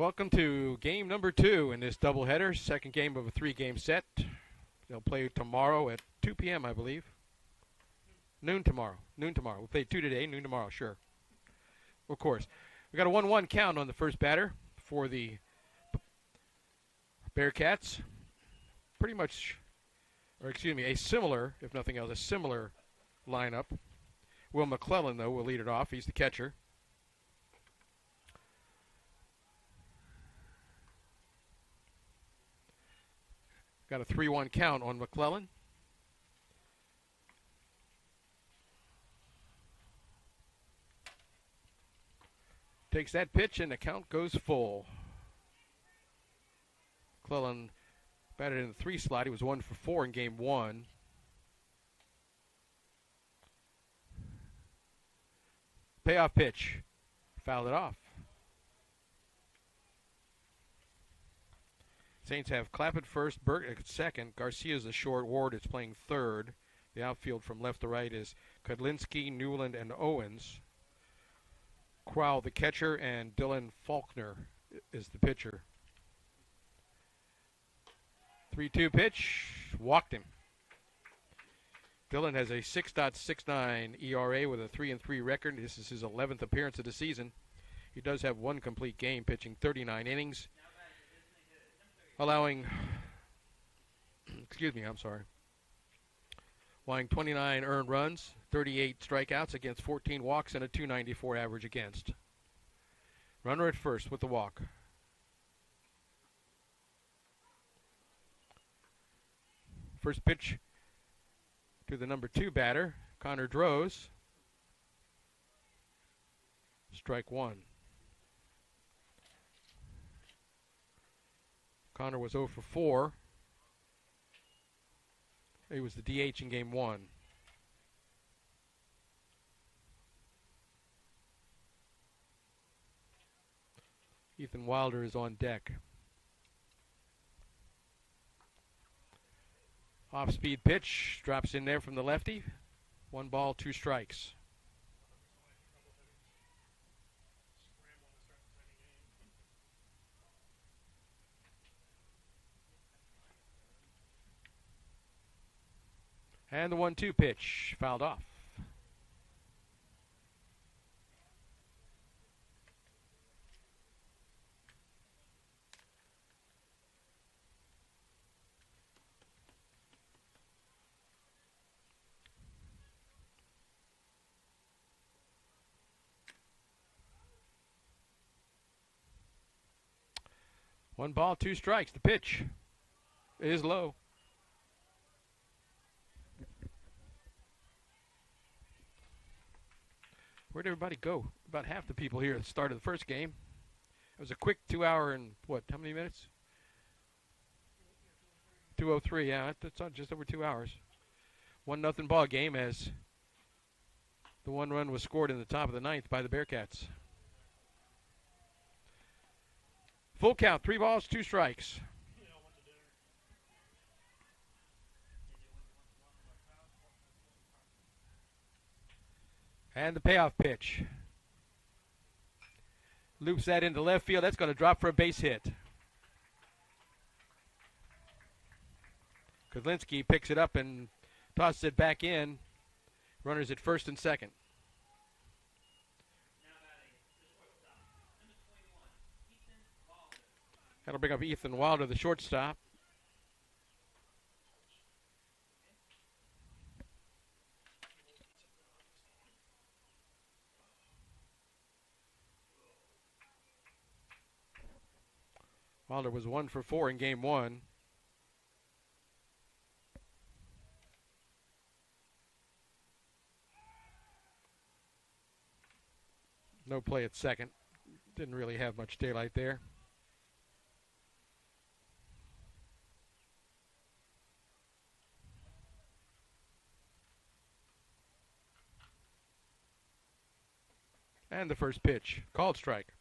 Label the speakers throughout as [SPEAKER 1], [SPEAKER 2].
[SPEAKER 1] Welcome to game number 2 in this doubleheader, second game of a 3-game set. They'll play tomorrow at 2 p.m., I believe. Noon tomorrow. We'll play 2 today, noon tomorrow, sure. Of course. We got a 1-1 count on the first batter for the Bearcats. Pretty much, a similar, if nothing else, a similar lineup. Will McClellan, though, will lead it off. He's the catcher. Got a 3-1 count on McClellan. Takes that pitch and the count goes full. McClellan batted in the 3 slot. He was 1 for 4 in game 1. Payoff pitch. Fouled it off. Saints have Clapp at first, Burke at second. Garcia's the short. Ward is playing third. The outfield from left to right is Kudlinski, Newland, and Owens. Crowell the catcher, and Dylan Faulkner is the pitcher. 3-2 pitch. Walked him. Dylan has a 6.69 ERA with a 3-3 record. This is his 11th appearance of the season. He does have 1 complete game, pitching 39 innings. Allowing 29 earned runs, 38 strikeouts against 14 walks, and a .294 average against. Runner at first with the walk. First pitch to the number 2 batter, Connor Droz. Strike 1. Connor was 0 for 4. He was the DH in game 1. Ethan Wilder is on deck. Off-speed pitch, drops in there from the lefty. 1 ball, 2 strikes. And the 1-2 pitch, fouled off. One ball, 2 strikes. The pitch is low. Where'd everybody go? About half the people here at the start of the first game. It was a quick 2 hour and how many minutes? 2:03, yeah, that's just over 2 hours. 1-0 ball game as the 1 run was scored in the top of the 9th by the Bearcats. Full count, 3 balls, 2 strikes. And the payoff pitch. Loops that into left field. That's going to drop for a base hit. Kudlinski picks it up and tosses it back in. Runners at first and second. That'll bring up Ethan Wilder, the shortstop. Wilder was 1 for 4 in game 1. No play at second. Didn't really have much daylight there. And the first pitch. Called strike.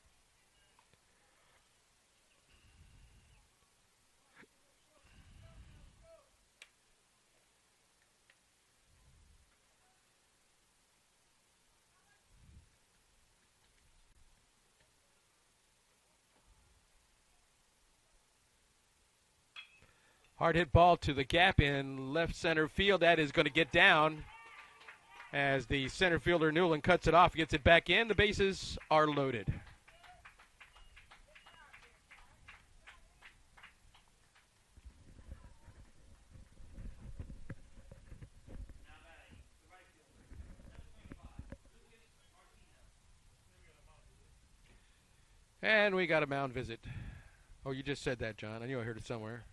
[SPEAKER 1] Hard hit ball to the gap in left center field. That is going to get down as the center fielder Newland cuts it off, gets it back in. The bases are loaded. And we got a mound visit. Oh, you just said that, John. I knew I heard it somewhere.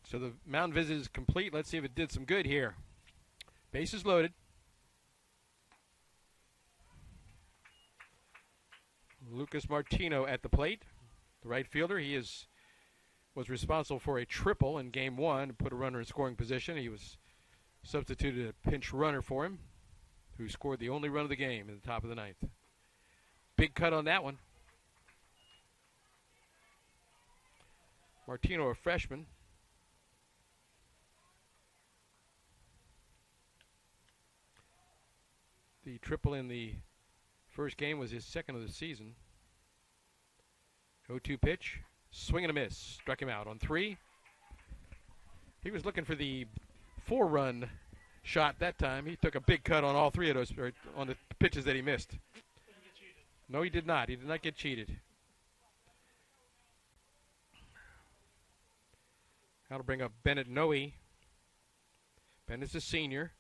[SPEAKER 1] So the mound visit is complete. Let's see if it did some good here. Bases loaded. Lucas Martino at the plate, the right fielder. He was responsible for a triple in game one, put a runner in scoring position. He was substituted a pinch runner for him, who scored the only run of the game in the top of the ninth. Big cut on that one. Martino, a freshman. The triple in the first game was his second of the season. 0-2 pitch. Swing and a miss. Struck him out on 3. He was looking for the 4-run shot that time. He took a big cut on all 3 of those, on the pitches that he missed. No, he did not. He did not get cheated. Now to bring up Bennett Noe. Bennett's a senior.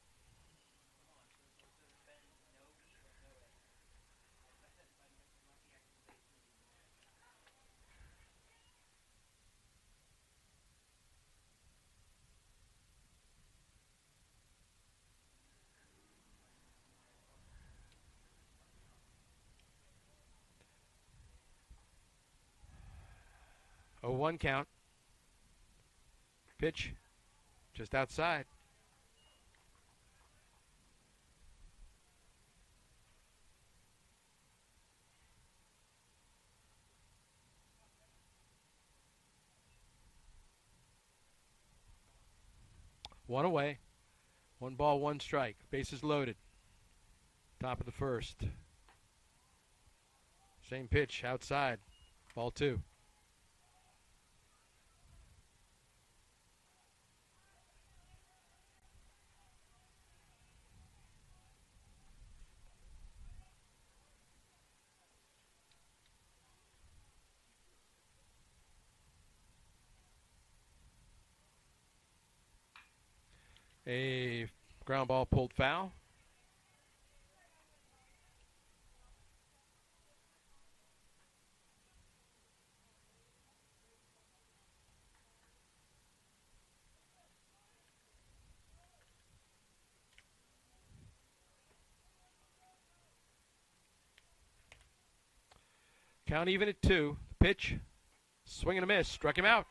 [SPEAKER 1] A 1 count. Pitch just outside. One away. 1 ball, 1 strike. Bases loaded. Top of the first. Same pitch outside. Ball 2. A ground ball pulled foul. Count even at 2. Pitch, swing and a miss, struck him out.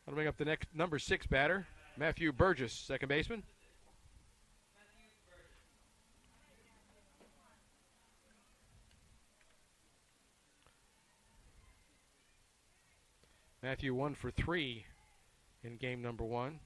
[SPEAKER 1] I'll bring up the next number 6 batter, Matthew Burgess, second baseman. Matthew 1 for 3 in game number 1.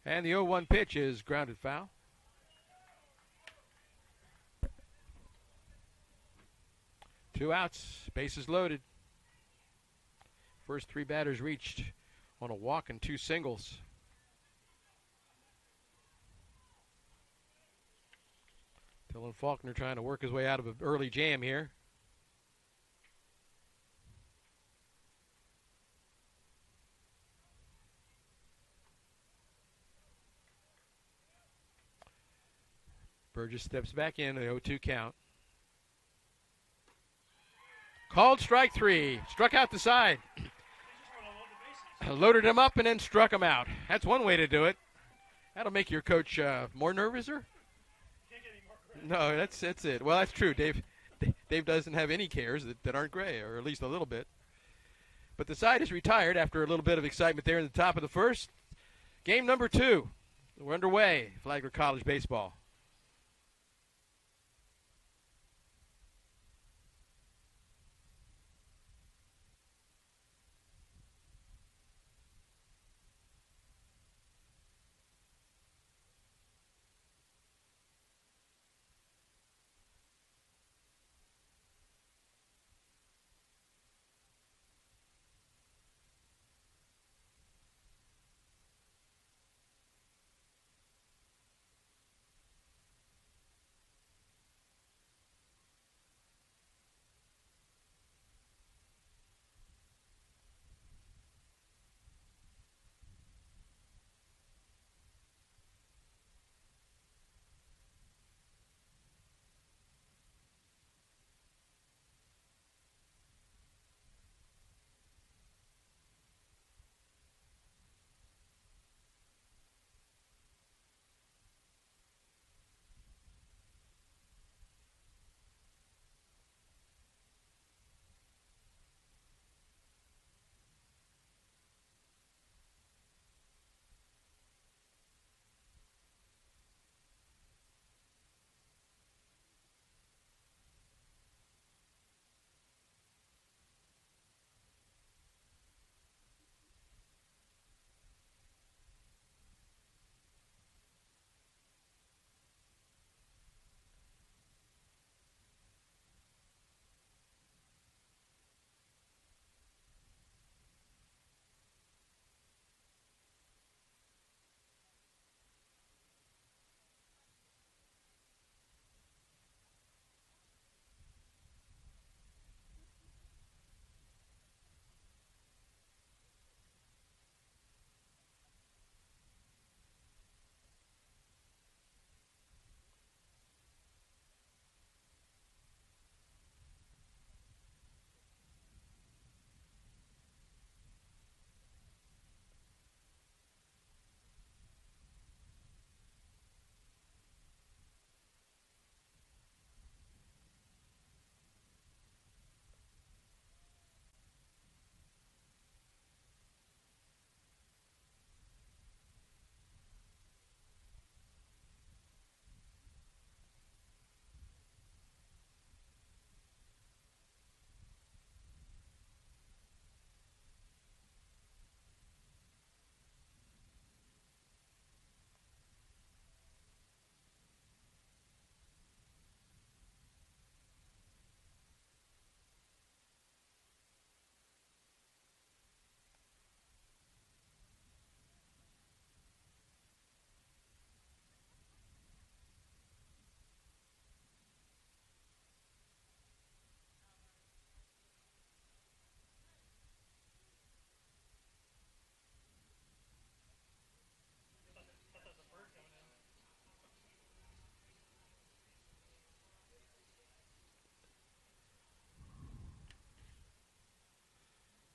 [SPEAKER 1] And the 0-1 pitch is grounded foul. 2 outs, bases loaded. First 3 batters reached on a walk and 2 singles. Dylan Faulkner trying to work his way out of an early jam here. Burgess steps back in, the 0-2 count. Called strike 3. Struck out the side. Loaded him up and then struck him out. That's one way to do it. That'll make your coach more nervouser. No, that's it. Well, that's true. Dave doesn't have any cares that aren't gray, or at least a little bit. But the side is retired after a little bit of excitement there in the top of the first. Game number 2. We're underway. Flagler College baseball.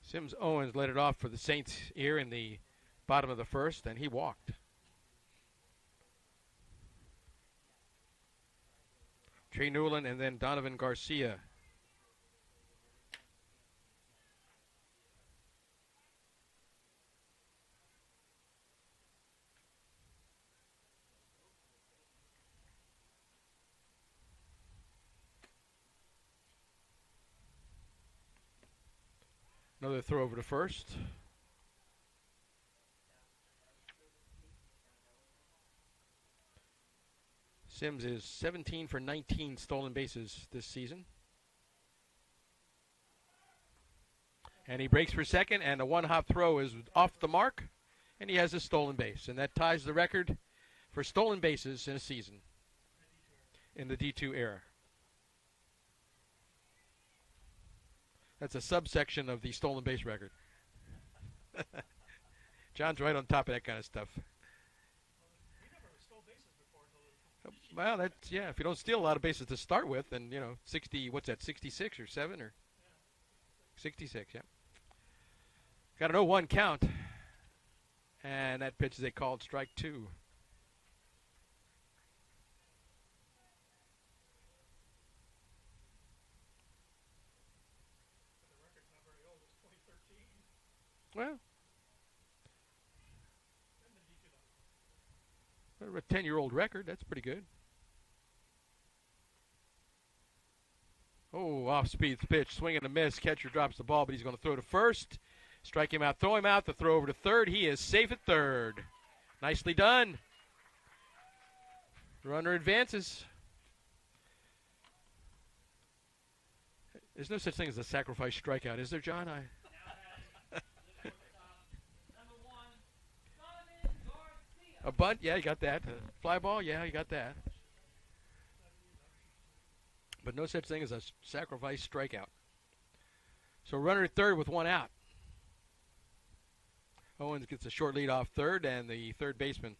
[SPEAKER 1] Sims Owens led it off for the Saints here in the bottom of the first, and he walked. Trey Newland and then Donovan Garcia. Another throw over to first. Sims is 17 for 19 stolen bases this season. And he breaks for second, and a one-hop throw is off the mark, and he has a stolen base. And that ties the record for stolen bases in a season in the D2 era. That's a subsection of the stolen base record. John's right on top of that kind of stuff. Well, that's, yeah, if you don't steal a lot of bases to start with, then, 60, what's that, 66 or 7 or 66, yeah. Got an 0-1 count. And that pitch is a called strike 2. Well, a 10-year-old record, that's pretty good. Oh, off-speed pitch, swing and a miss. Catcher drops the ball, but he's going to throw to first. Strike him out, throw him out. The throw over to third. He is safe at third. Nicely done. Runner advances. There's no such thing as a sacrifice strikeout, is there, John? A bunt, yeah, you got that. A fly ball, yeah, you got that. But no such thing as a sacrifice strikeout. So runner at third with one out. Owens gets a short lead off third, and the third baseman,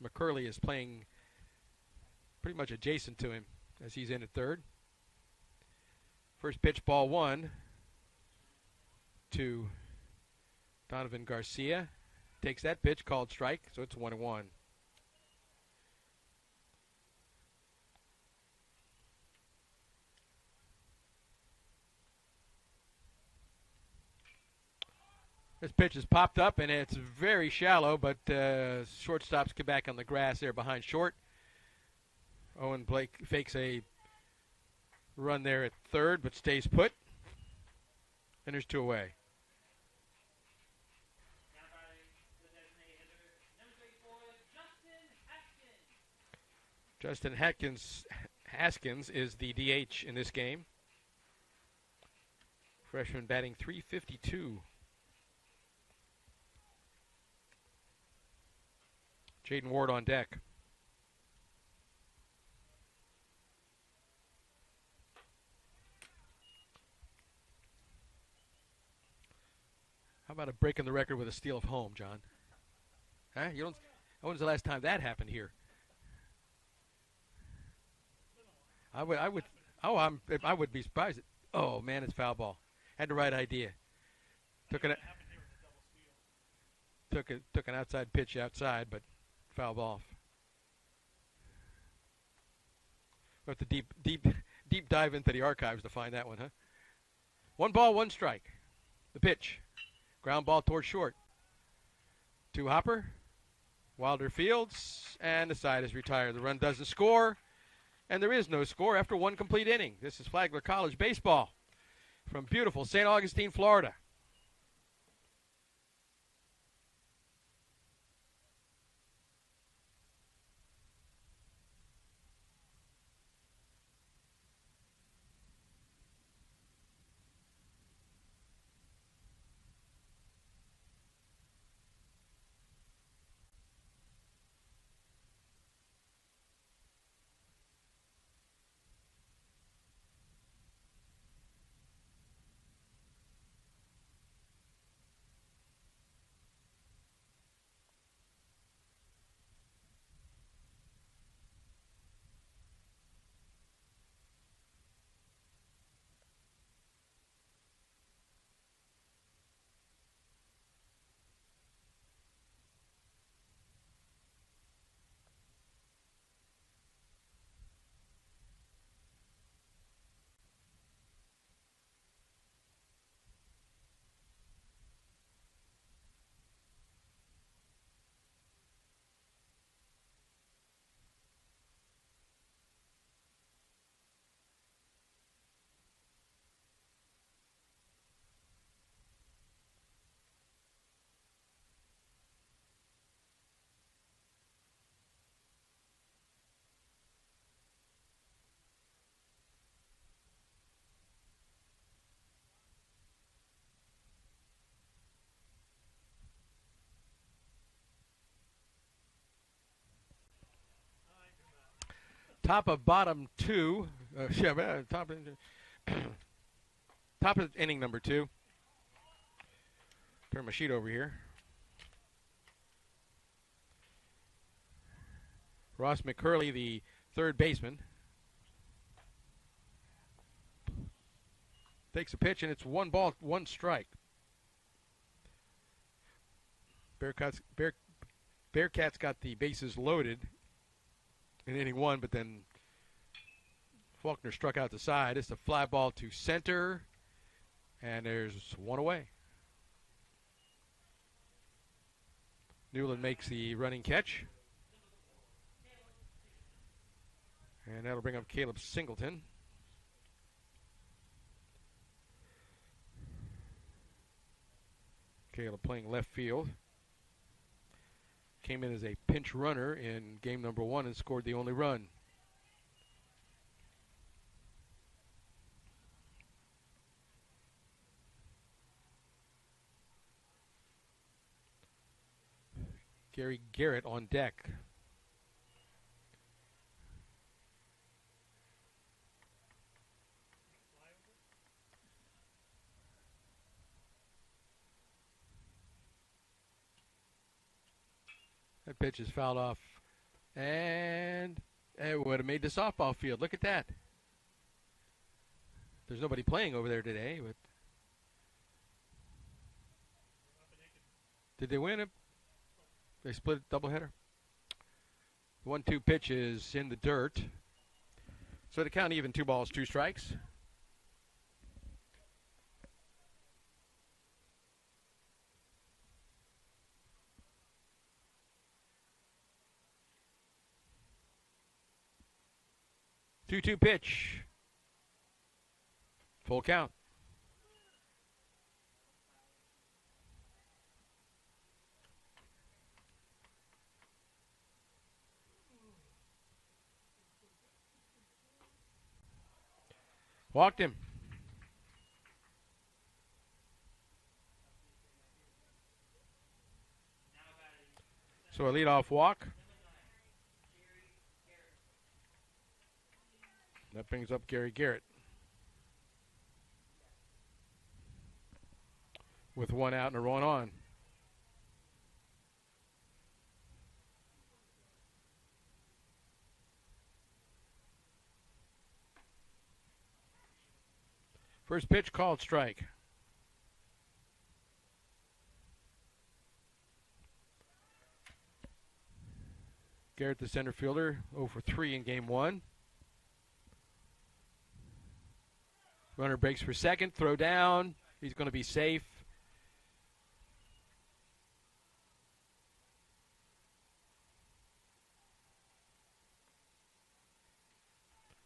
[SPEAKER 1] McCurley, is playing pretty much adjacent to him as he's in at third. First pitch, ball 1 to Donovan Garcia. Takes that pitch, called strike, so it's 1-1. This pitch is popped up, and it's very shallow, but shortstop's get back on the grass there behind short. Owen Blake fakes a run there at third, but stays put. And there's 2 away. Justin Haskins is the DH in this game. Freshman batting .352. Jaden Ward on deck. How about a breaking the record with a steal of home, John? Huh? When's the last time that happened here? I would be surprised. Oh man, it's foul ball. Had the right idea. Took an outside pitch outside, but fouled off. We'll have to deep dive into the archives to find that one, huh? 1 ball, 1 strike. The pitch, ground ball towards short. To Hopper, Wilder fields, and the side is retired. The run doesn't score. And there is no score after 1 complete inning. This is Flagler College baseball from beautiful St. Augustine, Florida. Top of bottom 2. Top of inning number 2. Turn my sheet over here. Ross McCurley, the third baseman, takes a pitch, and it's 1 ball, 1 strike. Bearcats got the bases loaded in inning 1, but then Faulkner struck out the side. It's a fly ball to center, and there's 1 away. Newland makes the running catch. And that'll bring up Caleb Singleton. Caleb playing left field. Came in as a pinch runner in game number 1 and scored the only run. Gary Garrett on deck. That pitch is fouled off, and it would have made the softball field. Look at that. There's nobody playing over there today, but did they win it? They split a doubleheader. 1-2 pitch is in the dirt. So to count even, 2 balls, 2 strikes. Two-two pitch. Full count. Walked him. So a leadoff walk. That brings up Gary Garrett. With 1 out and a run on. First pitch called strike. Garrett, the center fielder, 0 for 3 in game 1. Runner breaks for second, throw down. He's going to be safe.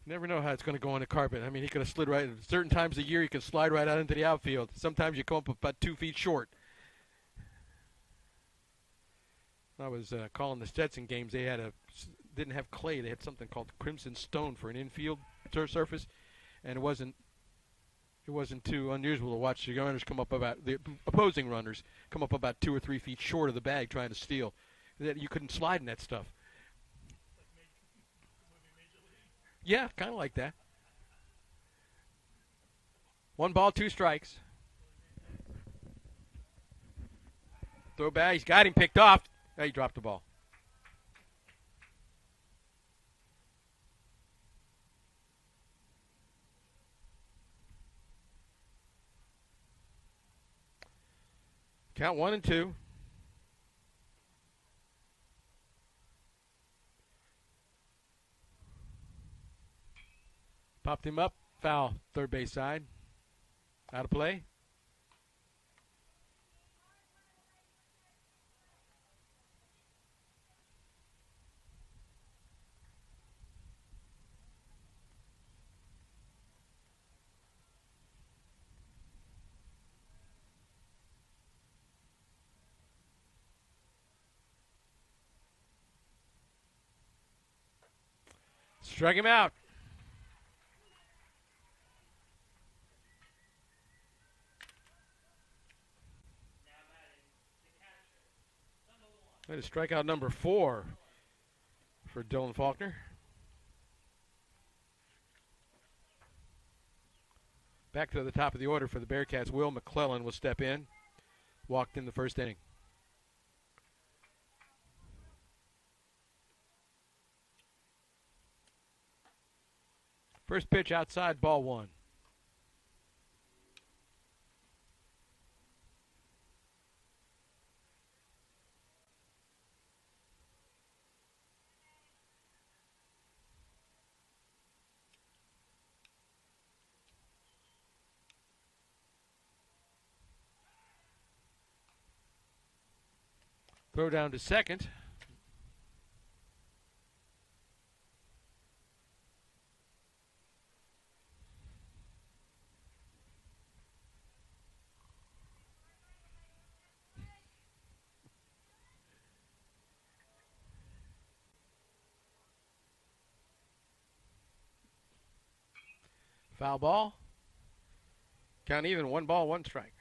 [SPEAKER 1] Never know how it's going to go on the carpet. I mean, he could have slid right. At certain times of the year, he could slide right out into the outfield. Sometimes you come up about 2 feet short. I was calling the Stetson games. They didn't have clay. They had something called Crimson Stone for an infield surface, and it wasn't too unusual to watch the runners come up about the opposing runners come up about 2 or 3 feet short of the bag trying to steal. You couldn't slide in that stuff. Yeah, kind of like that. 1 ball, 2 strikes. Throw back. He's got him picked off. Oh, he dropped the ball. Count 1 and 2. Popped him up. Foul. Third base side. Out of play. Struck him out. That is strikeout number 4 for Dylan Faulkner. Back to the top of the order for the Bearcats. Will McClellan will step in. Walked in the first inning. First pitch outside, ball one. Throw down to second. Foul ball. Count even, 1 ball, 1 strike.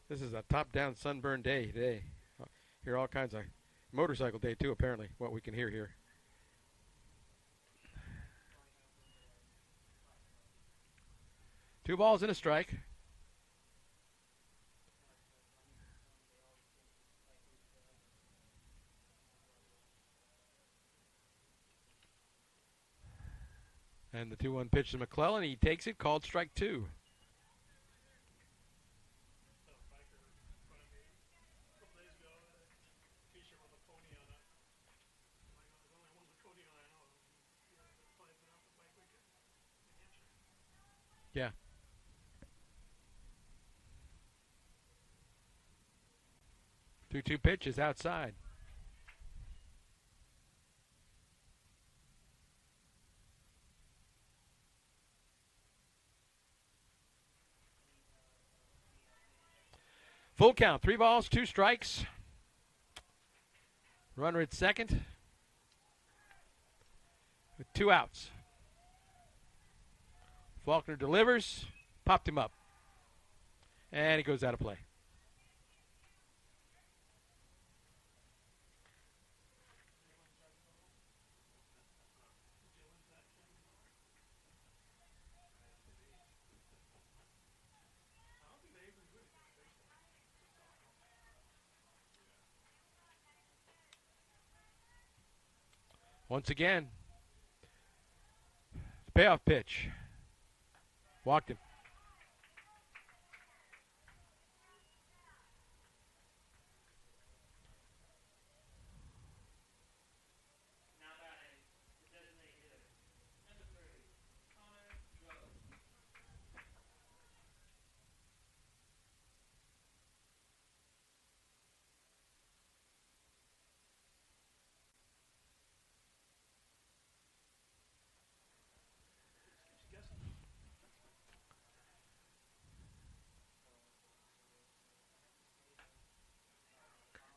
[SPEAKER 1] This is a top-down sunburn day today. Hear all kinds of motorcycle day too, apparently, what we can hear here. Two balls and a strike. And the 2-1 pitch to McClellan. He takes it, called strike 2. Yeah. Two pitches outside. Full count, 3 balls, 2 strikes. Runner at second with 2 outs. Faulkner delivers, popped him up, and he goes out of play. Once again, payoff pitch. Walked him.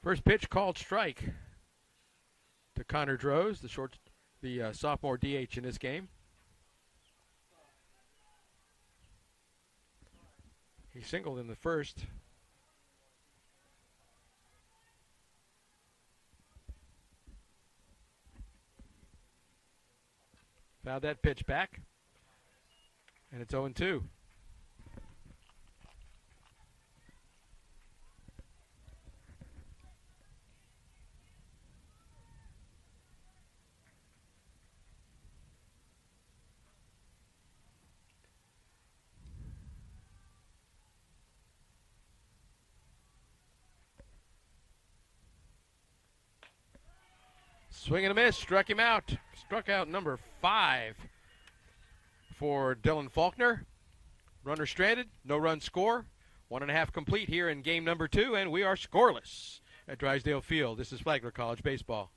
[SPEAKER 1] First pitch called strike to Connor Droz, the sophomore DH in this game. He singled in the first. Fouled that pitch back, and it's 0-2. Swing and a miss, struck him out. Struck out number 5 for Dylan Faulkner. Runner stranded, no run score. 1.5 complete here in game number 2, and we are scoreless at Drysdale Field. This is Flagler College Baseball.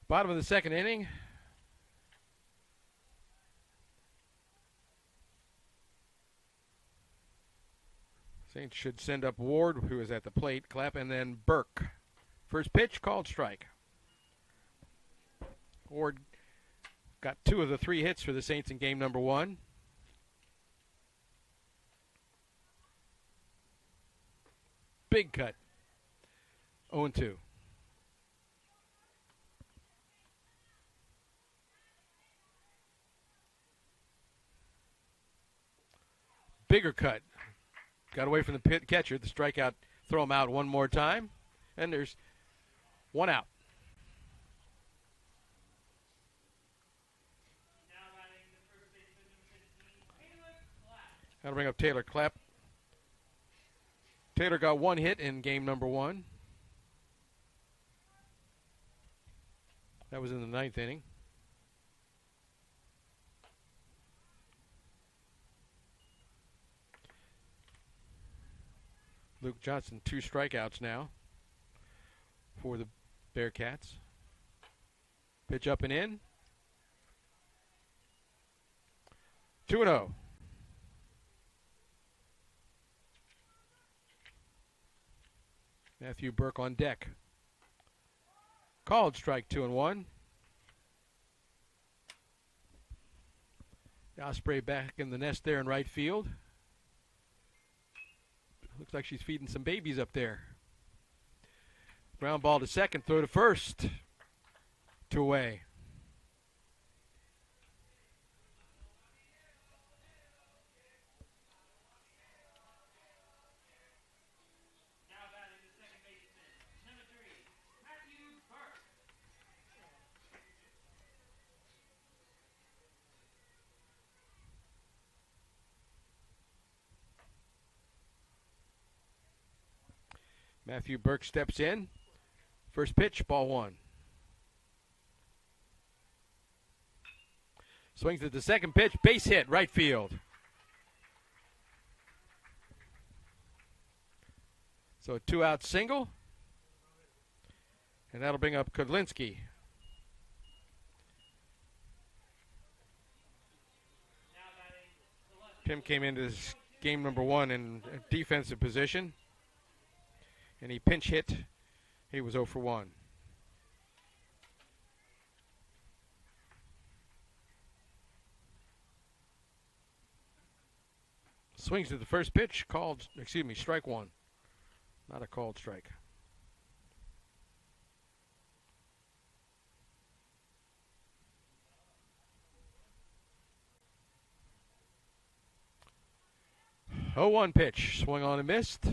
[SPEAKER 1] Bottom of the second inning. Saints should send up Ward, who is at the plate, Clapp, and then Burke. First pitch, called strike. Ward got 2 of the 3 hits for the Saints in game number 1. Big cut. 0-2. Bigger cut. Got away from the catcher. The strikeout, throw him out one more time. And there's 1 out. That'll bring up Taylor Clapp. Taylor got 1 hit in game number 1. That was in the 9th inning. Luke Johnson, 2 strikeouts now for the Bearcats. Pitch up and in. 2-0. Matthew Burke on deck. Called strike 2-1. Osprey back in the nest there in right field. Looks like she's feeding some babies up there. Ground ball to second, throw to first. 2 away. Matthew Burke steps in. First pitch, ball 1. Swings at the second pitch, base hit, right field. So a 2-out single. And that'll bring up Kudlinski. Tim came into this game number 1 in defensive position. And he pinch hit. He was 0 for 1. Swings to the first pitch, strike 1. Not a called strike. Oh, 1 pitch, swung on and missed.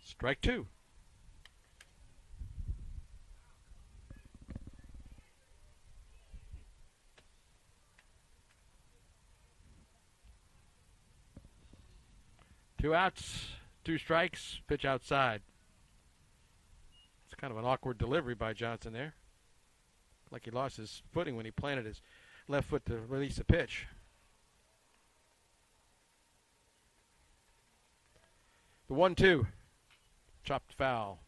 [SPEAKER 1] Strike 2. Two outs, 2 strikes, pitch outside. It's kind of an awkward delivery by Johnson there. Like he lost his footing when he planted his left foot to release the pitch. The 1-2, chopped foul.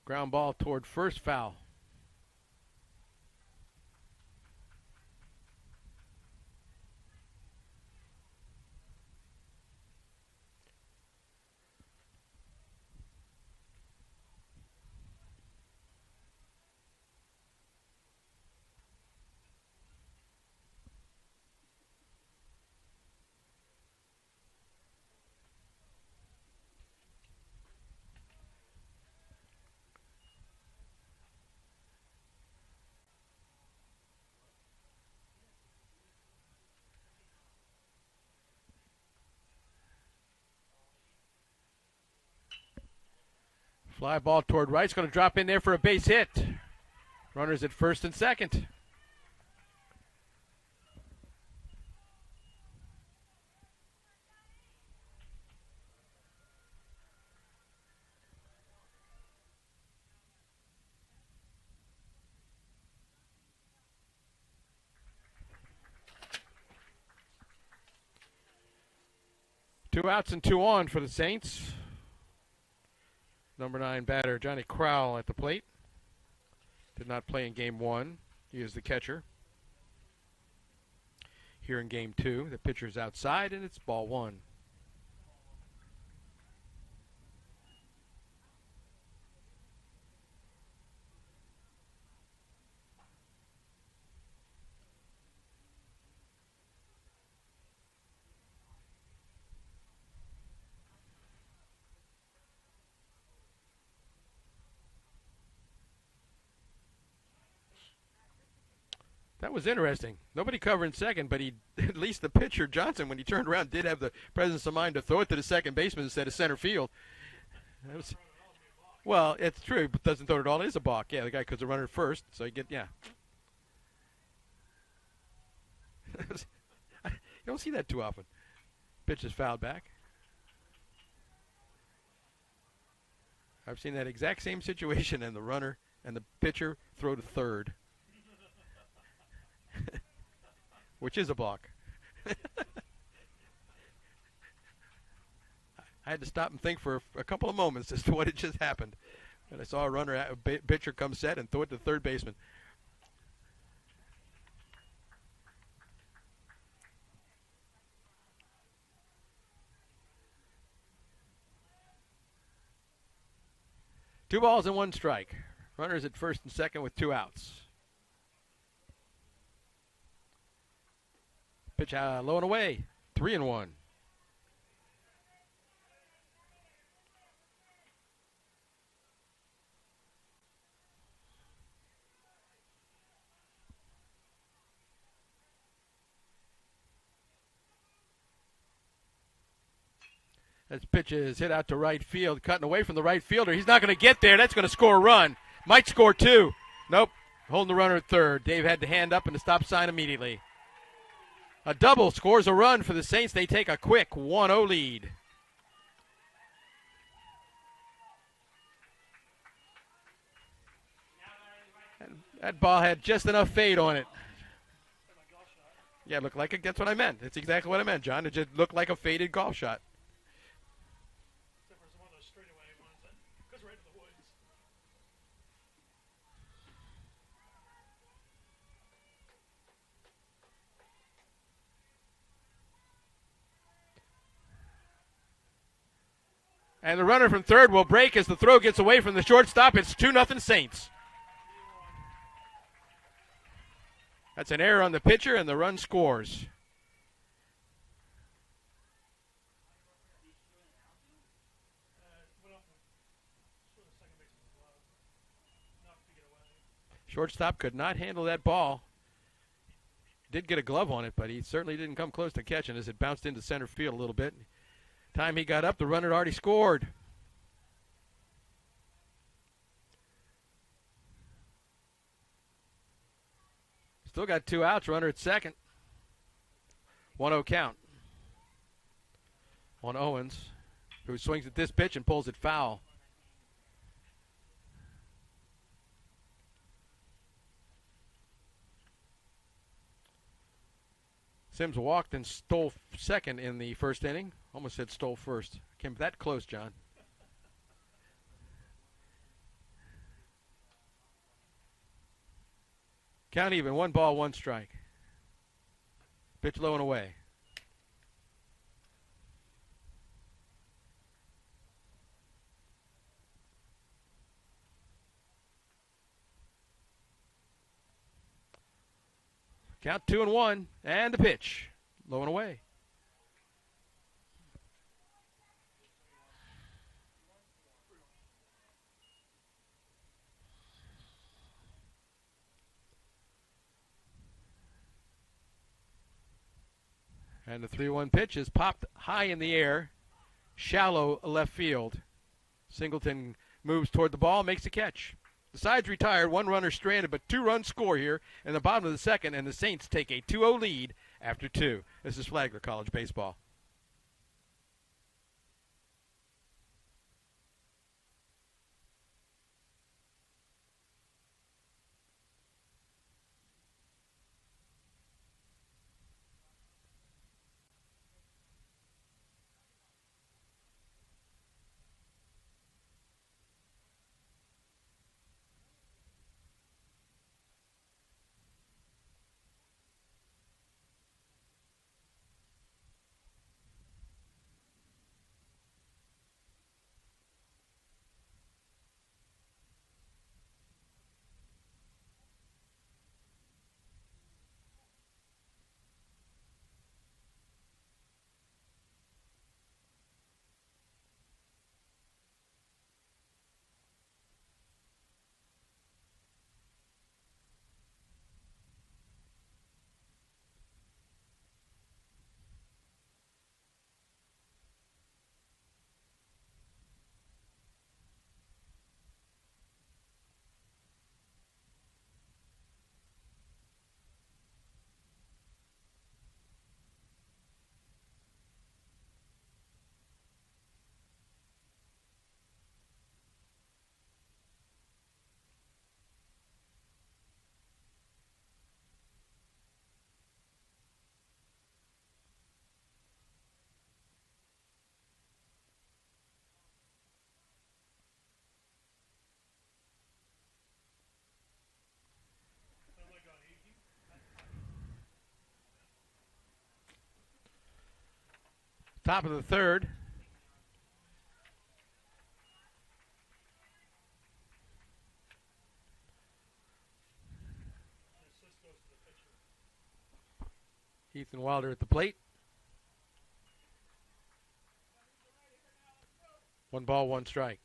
[SPEAKER 1] Ground ball toward first, foul. Fly ball toward right. It's going to drop in there for a base hit. Runners at first and second. 2 outs and 2 on for the Saints. Number 9 batter Johnny Crowell at the plate. Did not play in game 1. He is the catcher. Here in game 2, the pitcher's outside, and it's ball 1. That was interesting. Nobody covering second, but he, at least the pitcher, Johnson, when he turned around, did have the presence of mind to throw it to the second baseman instead of center field. Well, it's true, but doesn't throw it at all. It is a balk. Yeah, the guy could have run it first, so you get, yeah. You don't see that too often. Pitch is fouled back. I've seen that exact same situation, and the runner and the pitcher throw to third. Which is a balk. I had to stop and think for a couple of moments as to what had just happened. And I saw a pitcher come set and throw it to the third baseman. Two balls and 1 strike. Runners at first and second with 2 outs. Pitch low and away. 3-1. This pitch is hit out to right field, cutting away from the right fielder. He's not going to get there. That's going to score a run. Might score 2. Nope. Holding the runner at third. Dave had to hand up and the stop sign immediately. A double scores a run for the Saints. They take a quick 1-0 lead. That ball had just enough fade on it. Yeah, it looked like it. That's what I meant. That's exactly what I meant, John. It just looked like a faded golf shot. And the runner from third will break as the throw gets away from the shortstop. It's 2-0 Saints. That's an error on the pitcher, and the run scores. Shortstop could not handle that ball. Did get a glove on it, but he certainly didn't come close to catching as it bounced into center field a little bit. Time he got up, the runner had already scored. Still got 2 outs, runner at second. 1-0 count on Owens, who swings at this pitch and pulls it foul. Sims walked and stole second in the first inning. Almost said stole first. Came that close, John. Count even. 1 ball, 1 strike. Pitch low and away. Count 2-1, and the pitch. Low and away. And the 3-1 pitch is popped high in the air, shallow left field. Singleton moves toward the ball, makes a catch. The side's retired, 1 runner stranded, but 2 runs score here in the bottom of the second, and the Saints take a 2-0 lead after 2. This is Flagler College Baseball. Top of the third. Ethan Wilder at the plate. 1 ball, 1 strike.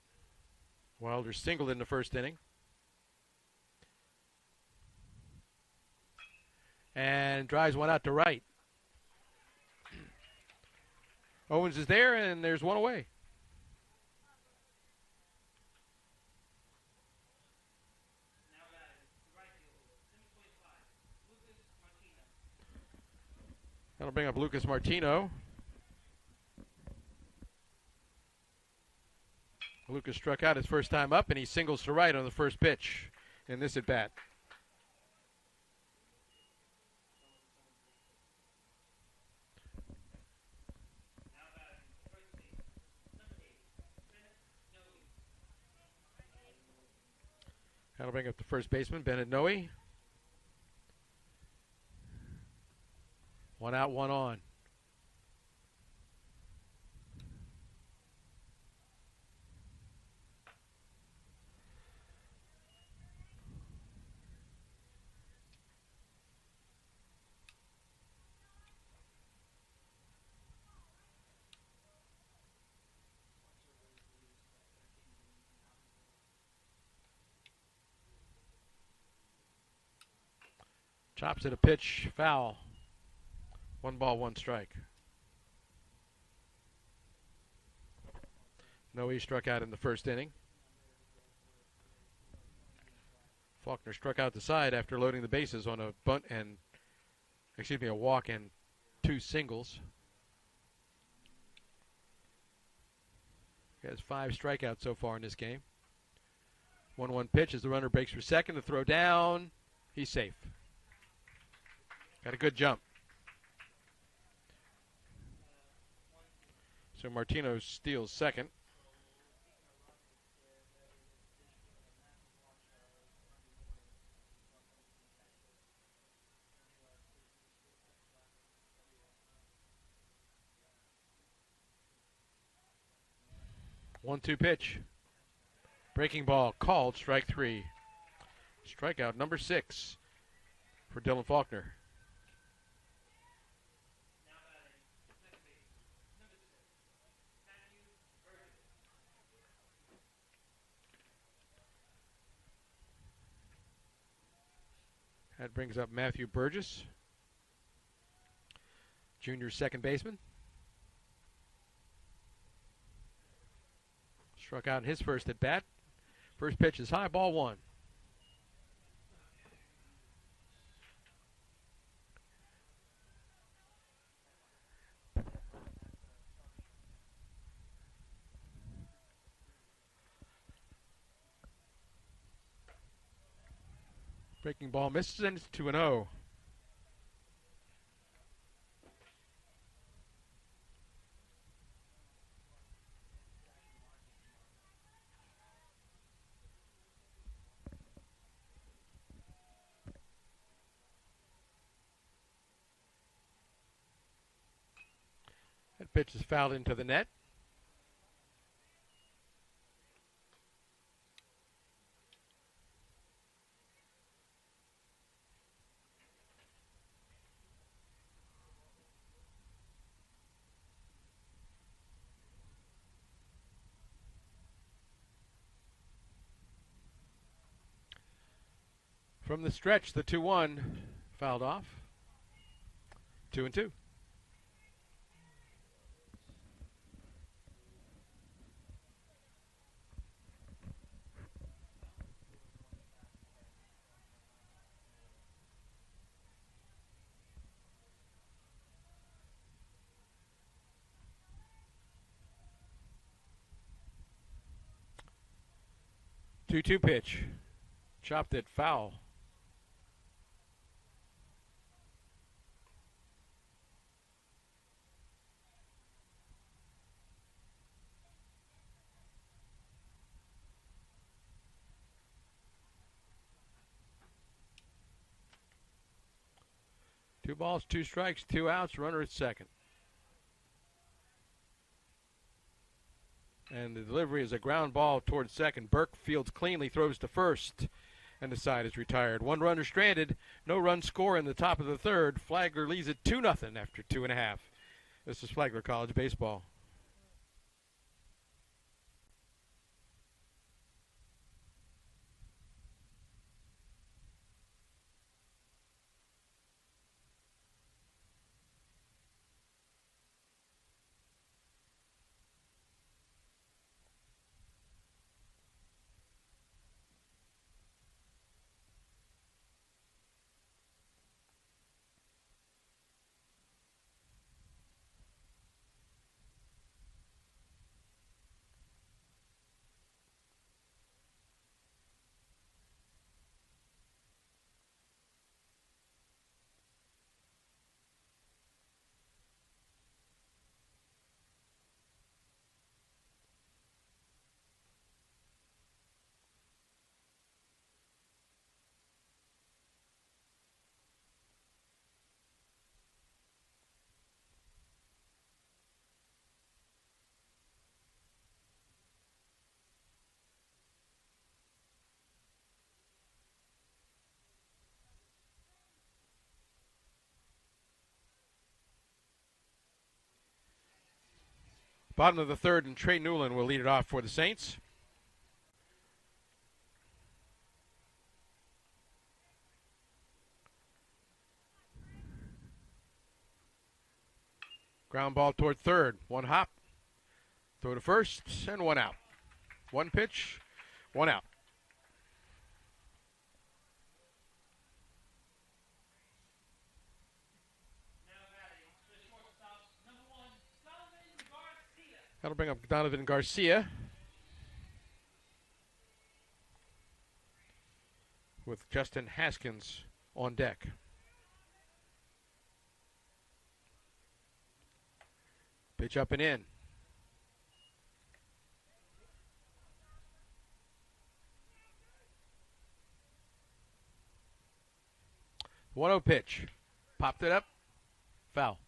[SPEAKER 1] Wilder singled in the first inning. And drives one out to right. Owens is there, and there's one away. That'll bring up Lucas Martino. Lucas struck out his first time up, and he singles to right on the first pitch in this at-bat. That'll bring up the first baseman, Bennett Noe. 1 out, 1 on. Chops at a pitch, foul. 1 ball, 1 strike. Noe struck out in the first inning. Faulkner struck out the side after loading the bases on a walk and 2 singles. He has 5 strikeouts so far in this game. 1-1 pitch as the runner breaks for second. The throw down. He's safe. Got a good jump. So Martino steals second. One-two pitch. Breaking ball called, strike 3. Strikeout number 6 for Dylan Faulkner. That brings up Matthew Burgess, junior second baseman. Struck out in his first at bat. First pitch is high, ball 1. Breaking ball misses, and it's 2-0. That pitch is fouled into the net. From the stretch, the 2-1 fouled off. 2-2. Two-two pitch. Chopped it foul. Two balls, 2 strikes, 2 outs, runner at second. And the delivery is a ground ball towards second. Burke fields cleanly, throws to first, and the side is retired. One runner stranded, no run score in the top of the third. Flagler leads it 2-0 after 2.5. This is Flagler College baseball. Bottom of the third, and Trey Newland will lead it off for the Saints. Ground ball toward third. One hop. Throw to first, and one out. One pitch, one out. That'll bring up Donovan Garcia with Justin Haskins on deck. Pitch up and in. The 1-0 pitch. Popped it up. Foul.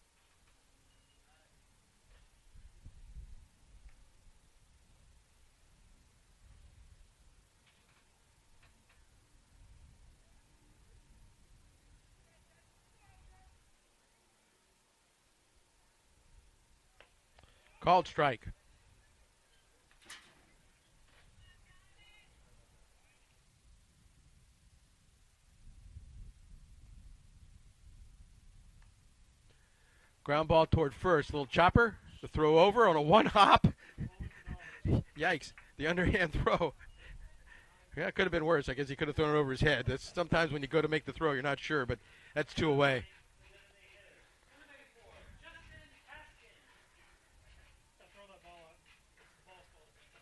[SPEAKER 1] Called strike. Ground ball toward first. Little chopper. The throw over on a one hop. Yikes. The underhand throw. Yeah, it could have been worse. I guess he could have thrown it over his head. That's sometimes when you go to make the throw, you're not sure, but that's two away.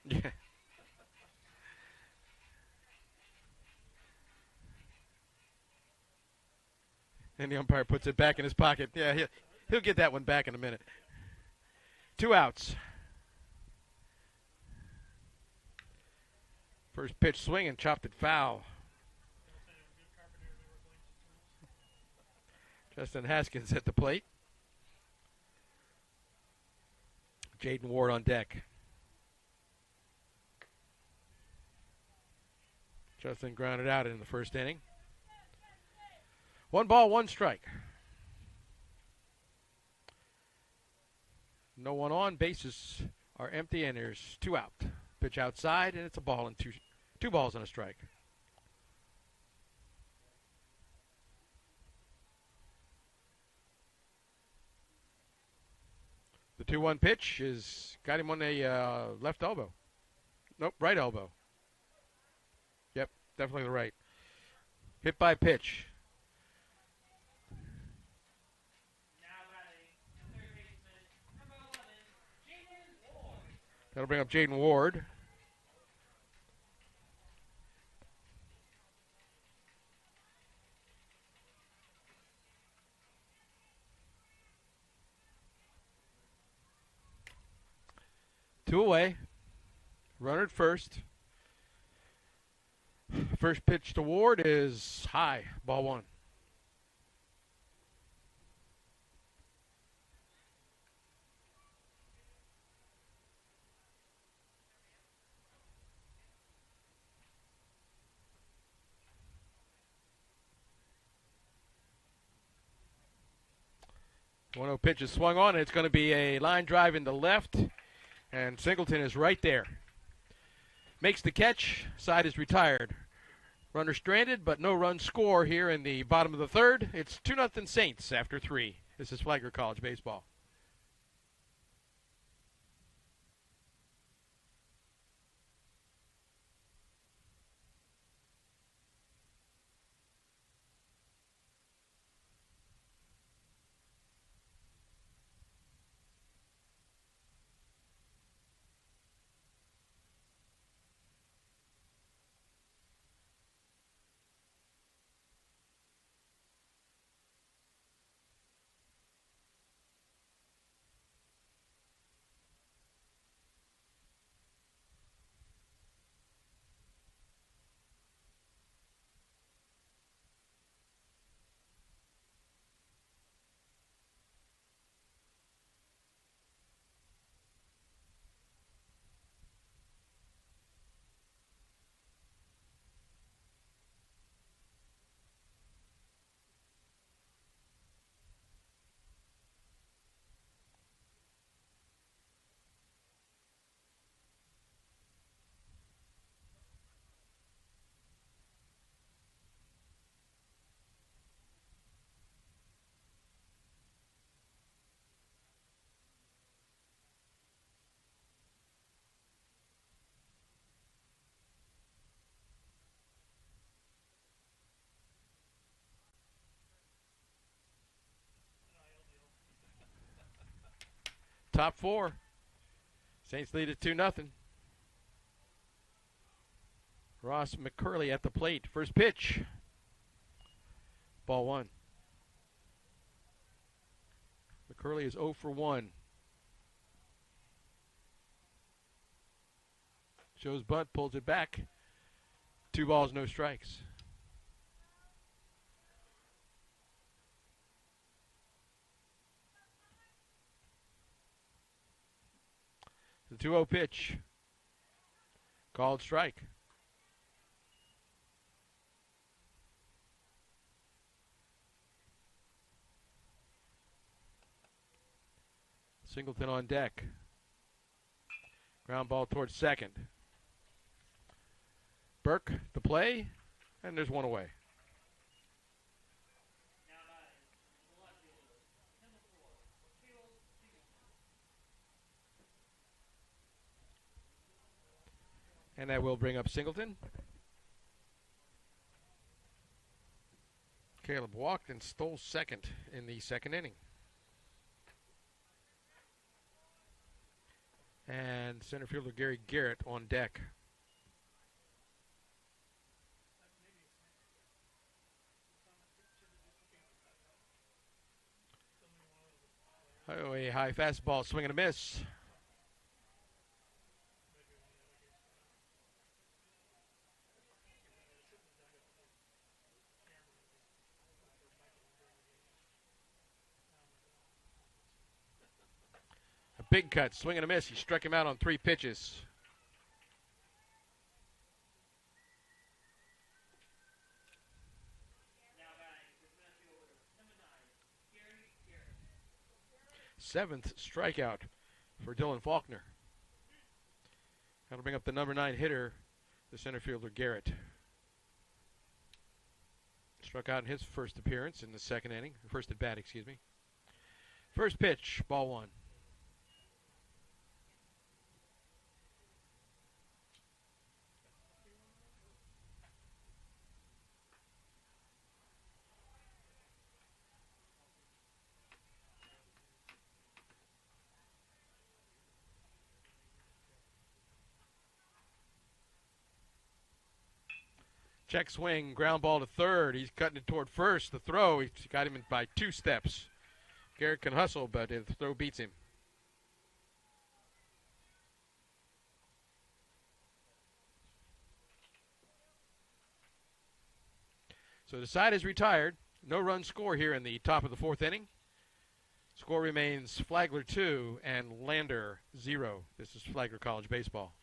[SPEAKER 1] Yeah. And the umpire puts it back in his pocket. Yeah, he'll get that one back in a minute. 2 outs. First pitch swing and chopped it foul. Justin Haskins at the plate. Jaden Ward on deck. Justin grounded out in the first inning. 1 ball, 1 strike. No one on. Bases are empty, and there's 2 out. Pitch outside, and it's a ball and two balls and a strike. The 2-1 pitch got him on the left elbow. Nope, right elbow. Yep, definitely the right. Hit by pitch. That'll bring up Jaden Ward. Two away. Runner at first. First pitch to Ward is high. Ball 1. 1-0 pitch is swung on, and it's going to be a line drive into left, and Singleton is right there. Makes the catch. Side is retired. Runner stranded, but no run score here in the bottom of the third. It's 2-0 Saints after 3. This is Flagler College baseball. Top 4. Saints lead at 2-0. Ross McCurley at the plate. First pitch. Ball 1. McCurley is 0 for 1. Shows bunt, pulls it back. 2 balls, no strikes. The 2-0 pitch. Called strike. Singleton on deck. Ground ball towards second. Burke, the play, and there's one away. And that will bring up Singleton. Caleb walked and stole second in the second inning. And center fielder Gary Garrett on deck. Oh, a high fastball, swing and a miss. A big cut, swing and a miss. He struck him out on 3 pitches. Seventh strikeout for Dylan Faulkner. That'll bring up the number 9 hitter, the center fielder Garrett. Struck out in his first appearance in the second inning, first at bat, excuse me. First pitch, ball 1. Check swing, ground ball to third. He's cutting it toward first. The throw, he's got him by 2 steps. Garrett can hustle, but the throw beats him. So the side is retired. No run score here in the top of the 4th inning. Score remains Flagler 2 and Lander 0. This is Flagler College baseball.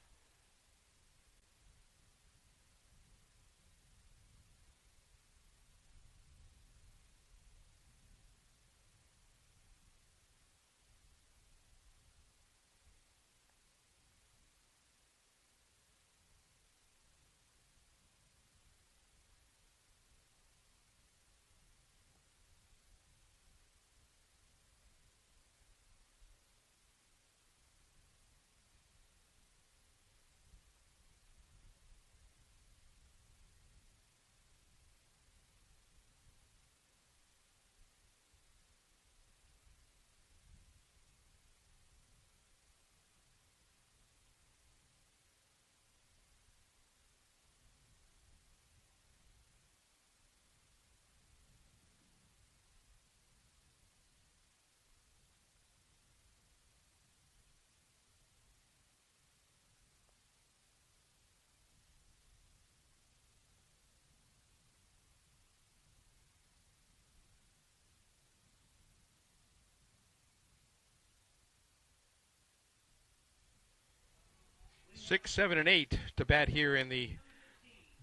[SPEAKER 1] 6, 7, and 8 to bat here in the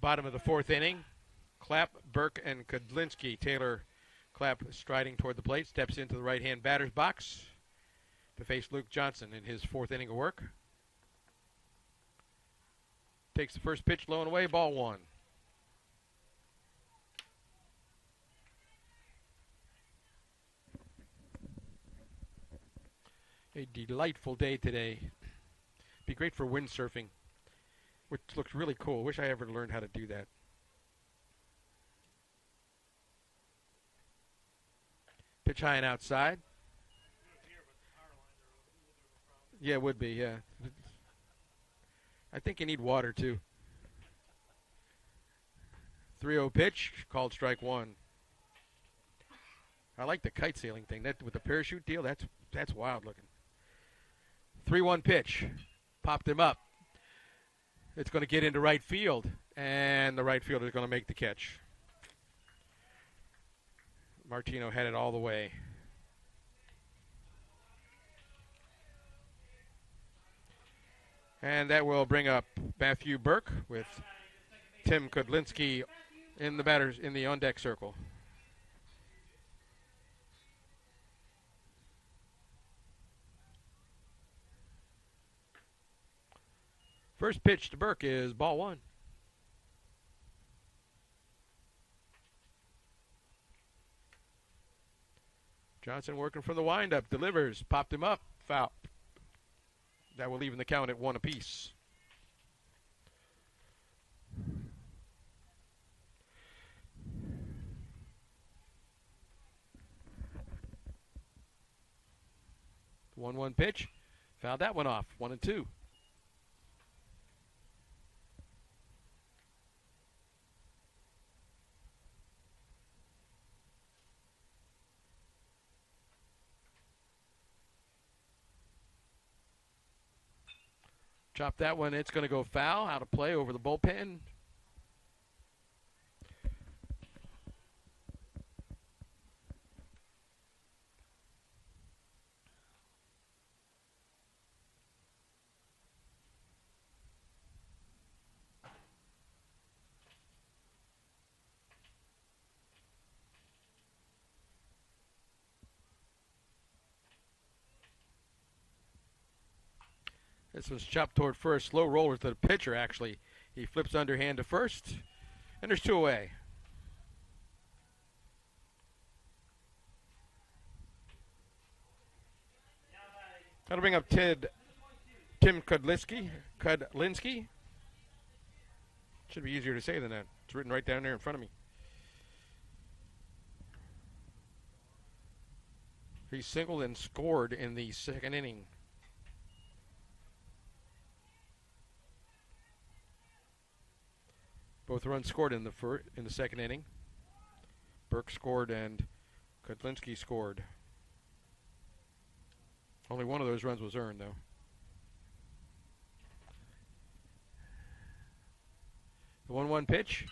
[SPEAKER 1] bottom of the fourth inning. Clapp, Burke, and Kudlinski. Taylor Clapp striding toward the plate, steps into the right-hand batter's box to face Luke Johnson in his fourth inning of work. Takes the first pitch, low and away, ball one. A delightful day today. Be great for windsurfing, which looks really cool. Wish I ever learned how to do that. Pitch high and outside. Yeah, it would be, yeah. I think you need water, too. 3-0 pitch, called strike one. I like the kite sailing thing. That with the parachute deal, that's wild looking. 3-1 pitch. Popped him up. It's going to get into right field, and the right fielder is going to make the catch. Martino had it all the way. And that will bring up Matthew Burke with Tim Kudlinski in the on-deck circle. First pitch to Burke is ball one. Johnson working from the windup, delivers, popped him up, foul. That will even the count at one apiece. The 1-1 pitch, fouled that one off, 1-2. Chop that one. It's going to go foul. Out of play over the bullpen. This was chopped toward first. Slow roller to the pitcher, actually. He flips underhand to first. And there's two away. That'll bring up Tim Kudlinski. Should be easier to say than that. It's written right down there in front of me. He singled and scored in the second inning. Both runs scored in the second inning. Burke scored and Kudlinski scored. Only one of those runs was earned, though. The 1-1 pitch.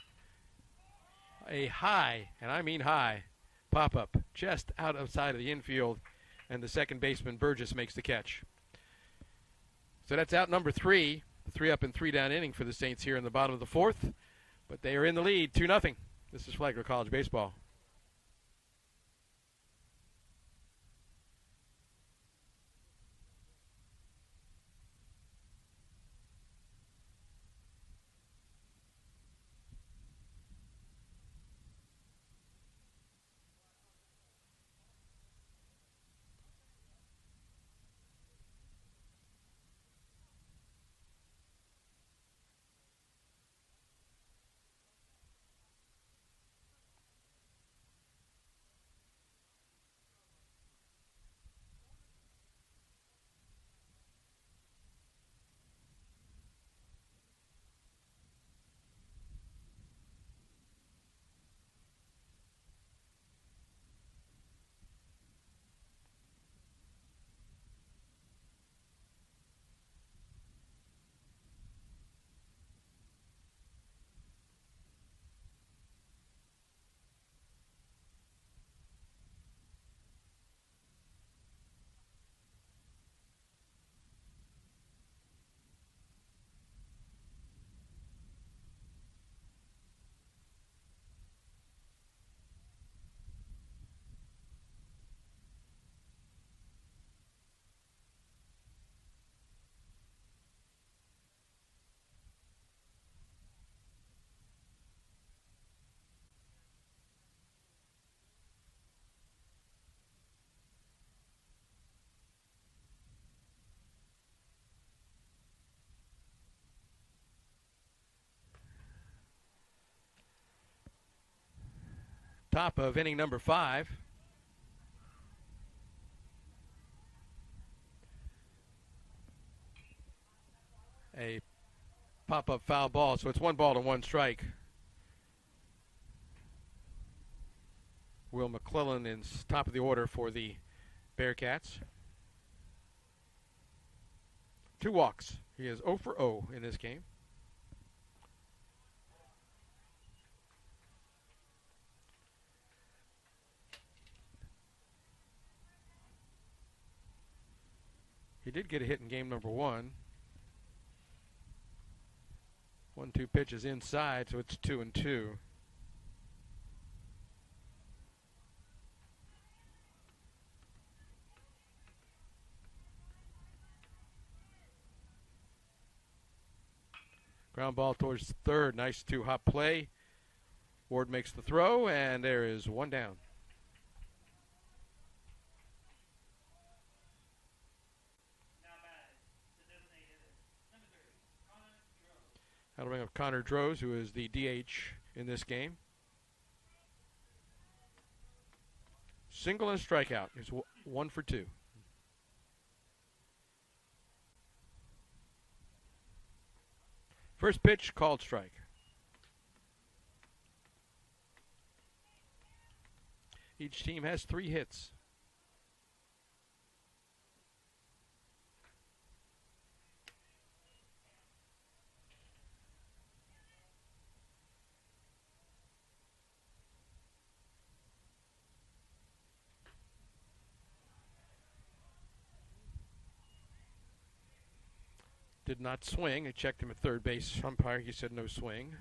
[SPEAKER 1] A high, and I mean high, pop-up just outside of the infield, and the second baseman, Burgess, makes the catch. So that's out number 3. The 3-up and 3-down inning for the Saints here in the bottom of the fourth. But they are in the lead, 2-0. This is Flagler College Baseball. Top of inning number 5. A pop-up foul ball, so it's 1 ball to 1 strike. Will McClellan is top of the order for the Bearcats. 2 walks. He is 0 for 0 in this game. He did get a hit in game number 1. 1-2 pitches inside, so it's 2-2. Ground ball towards third. Nice 2-hop play. Ward makes the throw, and there is 1 down. That'll bring up Connor Droz, who is the DH in this game. Single and strikeout. He's 1 for 2. First pitch, called strike. Each team has 3 hits. Did not swing. I checked him at third base. Umpire, he said no swing.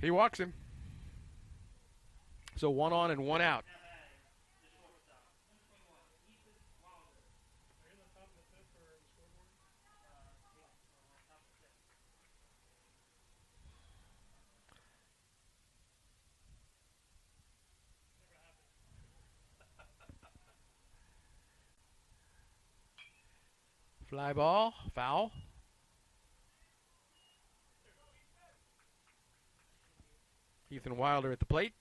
[SPEAKER 1] He walks him. So 1 on and 1 out. Fly ball, foul. Ethan Wilder at the plate.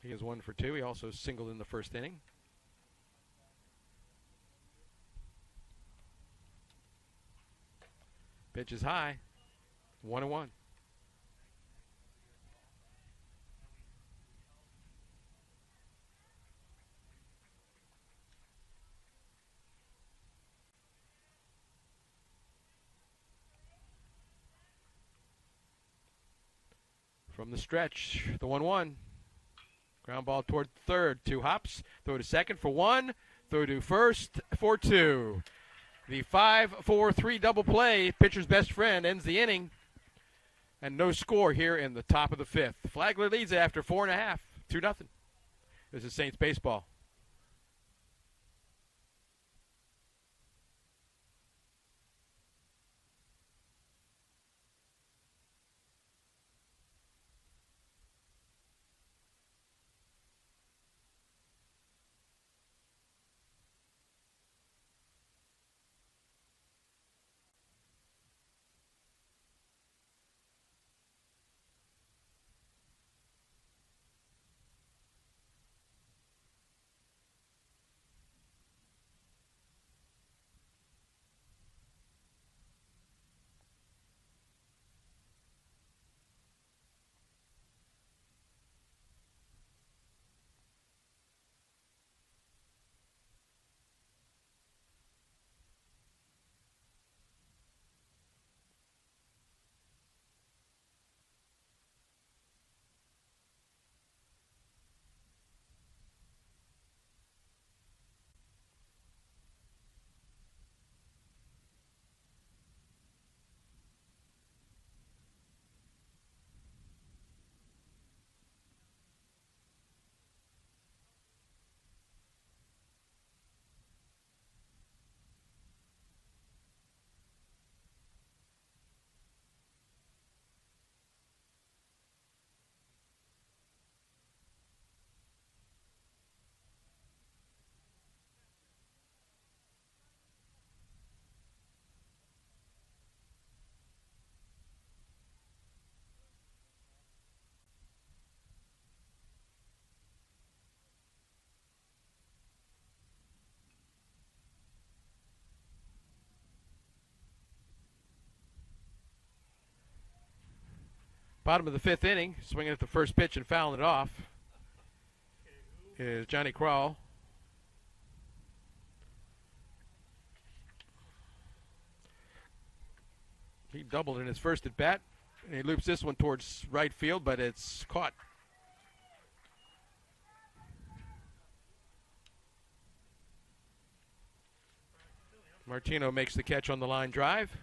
[SPEAKER 1] He is 1 for 2. He also singled in the first inning. Pitch is high. 1-1. From the stretch, the 1-1. Ground ball toward third. 2 hops. Throw to second for 1. Throw to first for 2. The 5-4-3 double play, pitcher's best friend, ends the inning. And no score here in the top of the 5th. Flagler leads after 4.5. 2-0. This is Saints baseball. Bottom of the fifth inning, swinging at the first pitch and fouling it off is Johnny Crowell. He doubled in his first at bat. And he loops this one towards right field, but it's caught. Martino makes the catch on the line drive.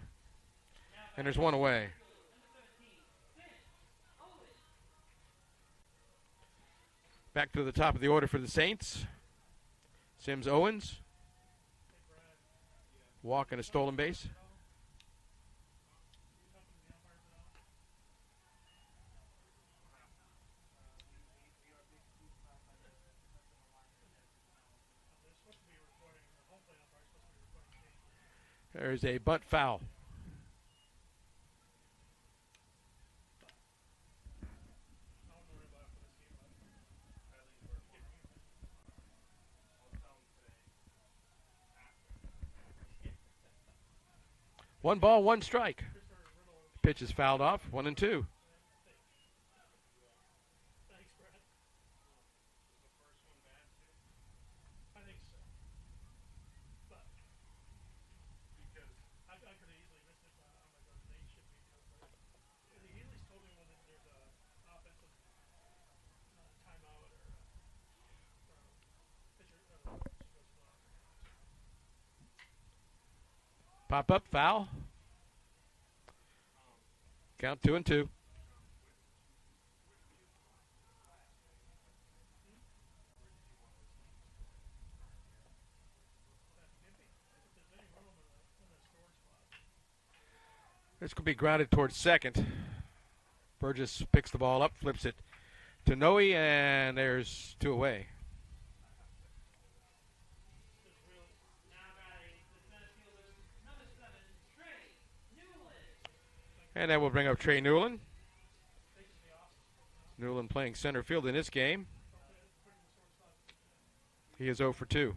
[SPEAKER 1] And there's one away. Back to the top of the order for the Saints. Sims Owens. Walk and a stolen base. There's a bunt foul. One ball, one strike. Pitch is fouled off, 1-2. Pop up, foul. Count 2-2. This could be grounded towards second. Burgess picks the ball up, flips it to Noe, and there's two away. And that will bring up Trey Newland. Newland playing center field in this game. He is 0 for 2.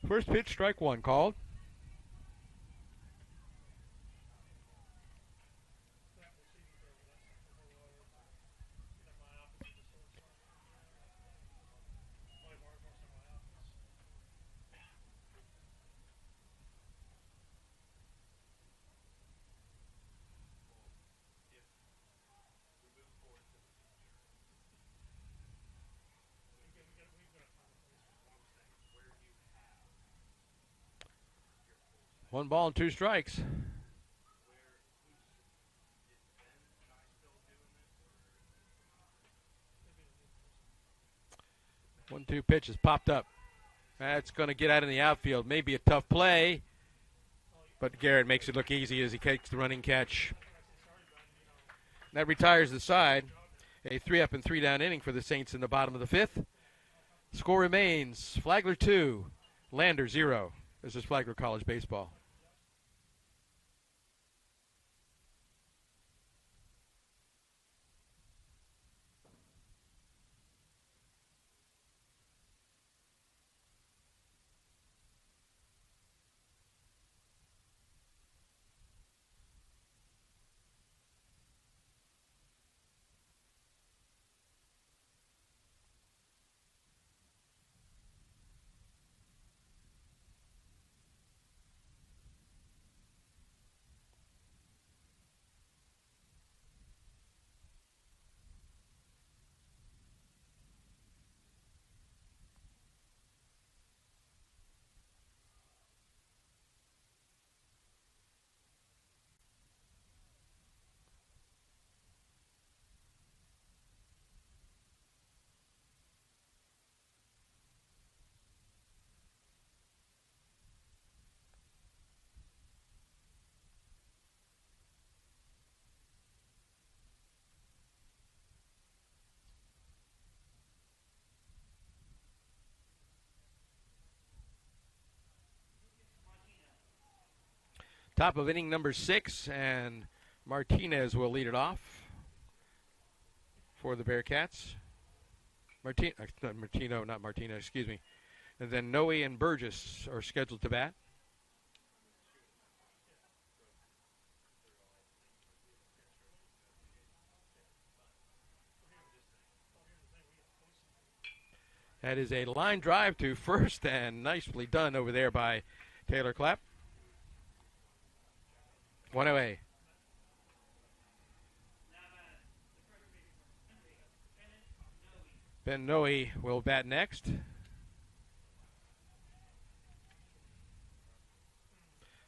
[SPEAKER 1] First pitch, strike one called. One ball and two strikes. 1-2 pitch has popped up. That's going to get out in the outfield. Maybe a tough play, but Garrett makes it look easy as he takes the running catch. That retires the side. A 3-up and 3-down inning for the Saints in the bottom of the fifth. Score remains Flagler 2, Lander 0. This is Flagler College baseball. Top of inning number 6, and Martinez will lead it off for the Bearcats. Not Martinez, excuse me. And then Noe and Burgess are scheduled to bat. That is a line drive to first, and nicely done over there by Taylor Clapp. One away. Ben Noe will bat next.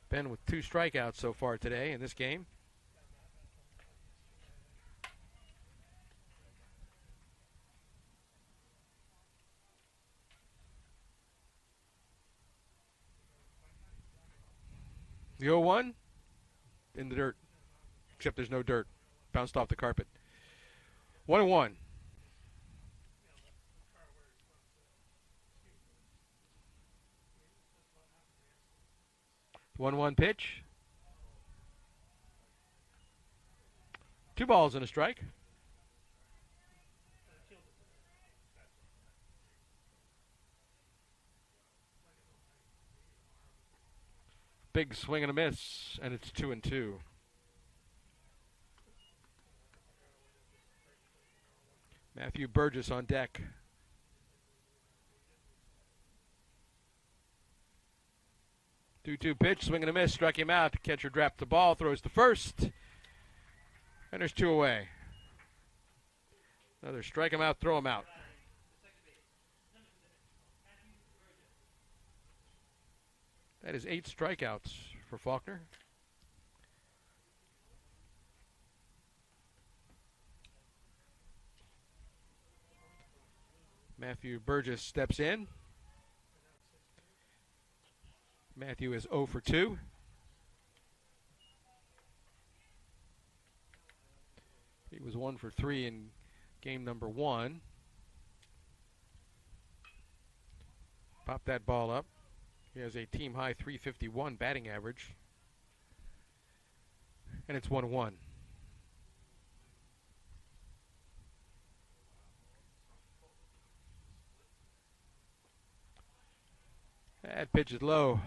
[SPEAKER 1] Ben with 2 strikeouts so far today in this game. The 0-1 in the dirt, except there's no dirt. Bounced off the carpet. 1-1. 1-1 pitch. 2 balls and a strike. Big swing and a miss, and it's 2-2. Matthew Burgess on deck. 2-2 pitch, swing and a miss, struck him out. Catcher dropped the ball, throws to first, and there's 2 away. Another strike him out, throw him out. That is 8 strikeouts for Faulkner. Matthew Burgess steps in. Matthew is 0 for 2. He was 1 for 3 in game number 1. Pop that ball up. He has a team-high 351 batting average. And it's 1-1. That pitch is low.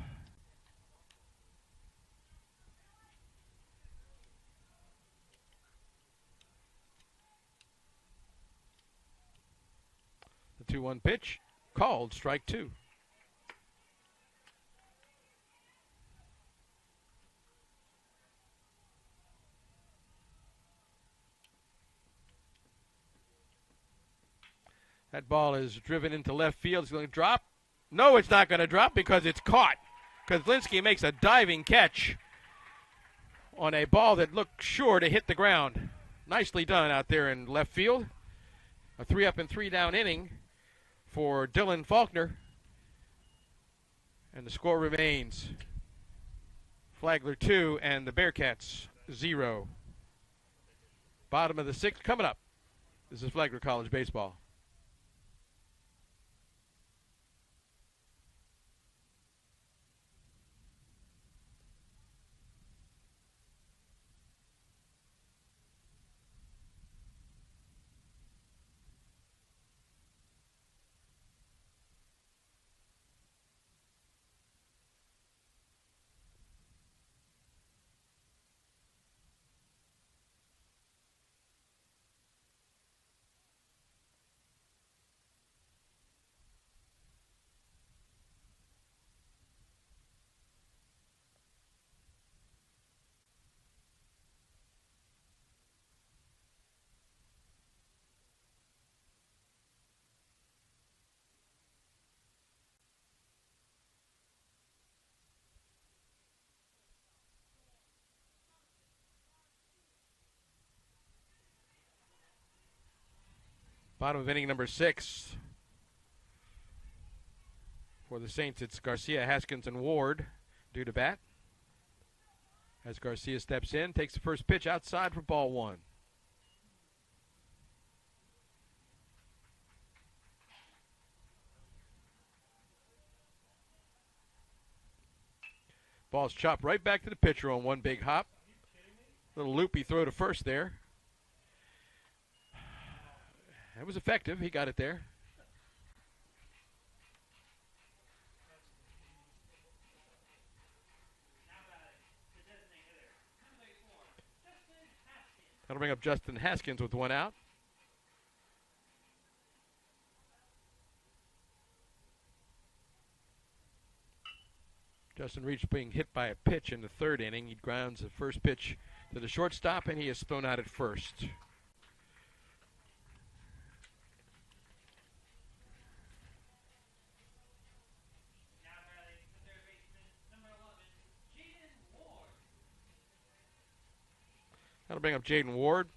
[SPEAKER 1] The 2-1 pitch, called strike 2. That ball is driven into left field. It's going to drop. No, it's not going to drop because it's caught. Kozlinski makes a diving catch on a ball that looked sure to hit the ground. Nicely done out there in left field. A 3-up and 3-down inning for Dylan Faulkner. And the score remains Flagler 2 and the Bearcats 0. Bottom of the 6th coming up. This is Flagler College Baseball. Bottom of inning number 6. For the Saints, it's Garcia, Haskins, and Ward due to bat. As Garcia steps in, takes the first pitch outside for ball 1. Ball's chopped right back to the pitcher on one big hop. Little loopy throw to first there. It was effective. He got it there. That'll bring up Justin Haskins with 1 out. Justin Reach being hit by a pitch in the third inning. He grounds the first pitch to the shortstop, and he is thrown out at first. That'll bring up Jaden Ward.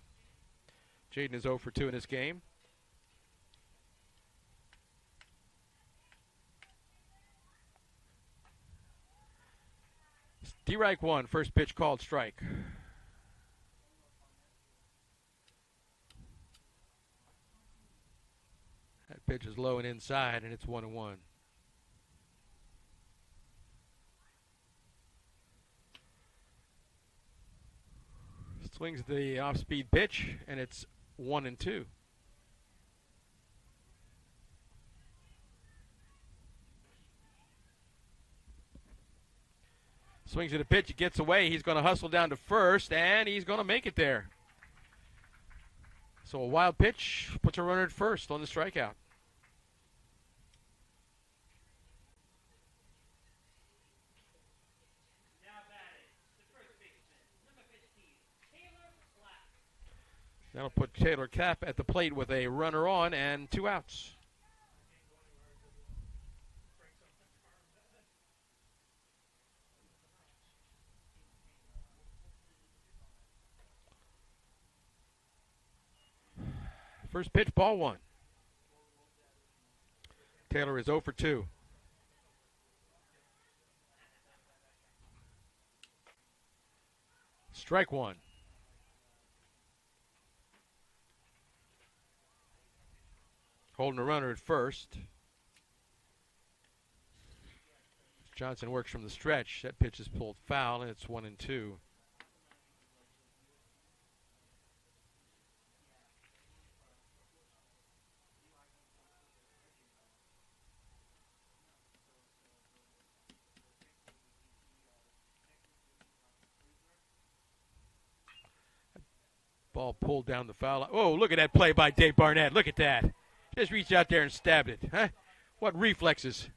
[SPEAKER 1] Jaden is 0 for 2 in this game. D-Reich 1, first pitch called strike. That pitch is low and inside, and it's 1-1. Swings the off-speed pitch, and it's 1-2. Swings at the pitch, it gets away. He's going to hustle down to first, and he's going to make it there. So a wild pitch puts a runner at first on the strikeout. That'll put Taylor Kapp at the plate with a runner on and 2 outs. First pitch, ball 1. Taylor is 0 for 2. Strike 1. Holding a runner at first. Johnson works from the stretch. That pitch is pulled foul, and it's 1-2. Ball pulled down the foul line. Oh, look at that play by Dave Barnett. Look at that. Just reached out there and stabbed it. Huh? What reflexes.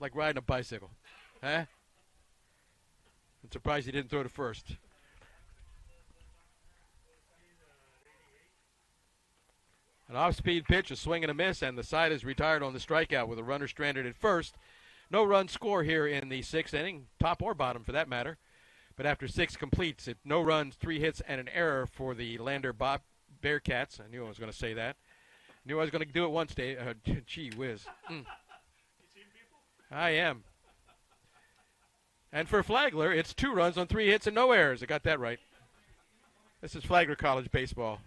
[SPEAKER 1] Like riding a bicycle. Huh? I'm surprised he didn't throw to first. An off-speed pitch, a swing and a miss, and the side is retired on the strikeout with a runner stranded at first. No run score here in the 6th inning, top or bottom for that matter. But after 6 completes, no runs, 3 hits, and an error for the Lander Bearcats. I knew I was going to say that. Knew I was going to do it once, Dave. Gee whiz. I am. And for Flagler, it's 2 runs on 3 hits and no errors. I got that right. This is Flagler College baseball.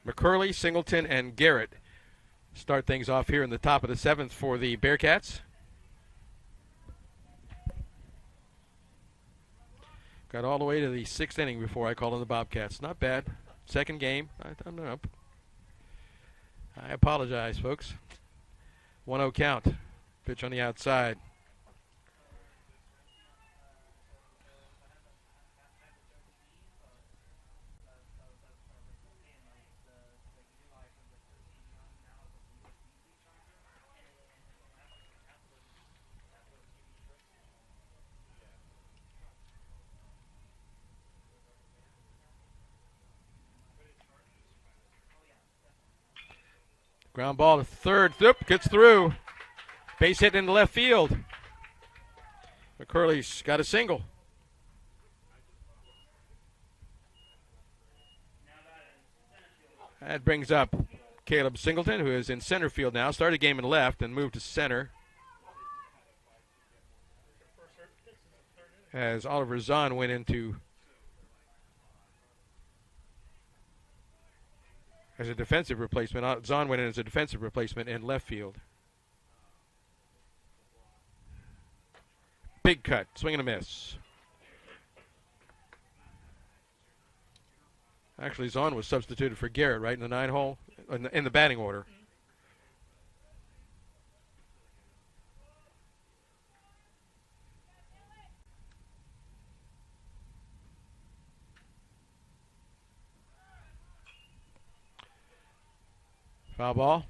[SPEAKER 1] McCurley, Singleton, and Garrett start things off here in the top of the 7th for the Bearcats. Got all the way to the 6th inning before I called on the Bobcats. Not bad. Second game. I'm up. I apologize, folks. 1-0 count. Pitch on the outside. Ground ball to third. Oop, gets through. Base hit into left field. McCurley's got a single. That brings up Caleb Singleton, who is in center field now. Started game in left and moved to center. As Oliver Zahn went into as a defensive replacement. Zahn went in as a defensive replacement in left field. Big cut, swing and a miss. Actually, Zahn was substituted for Garrett, right, in the 9-hole, in the batting order. Foul ball.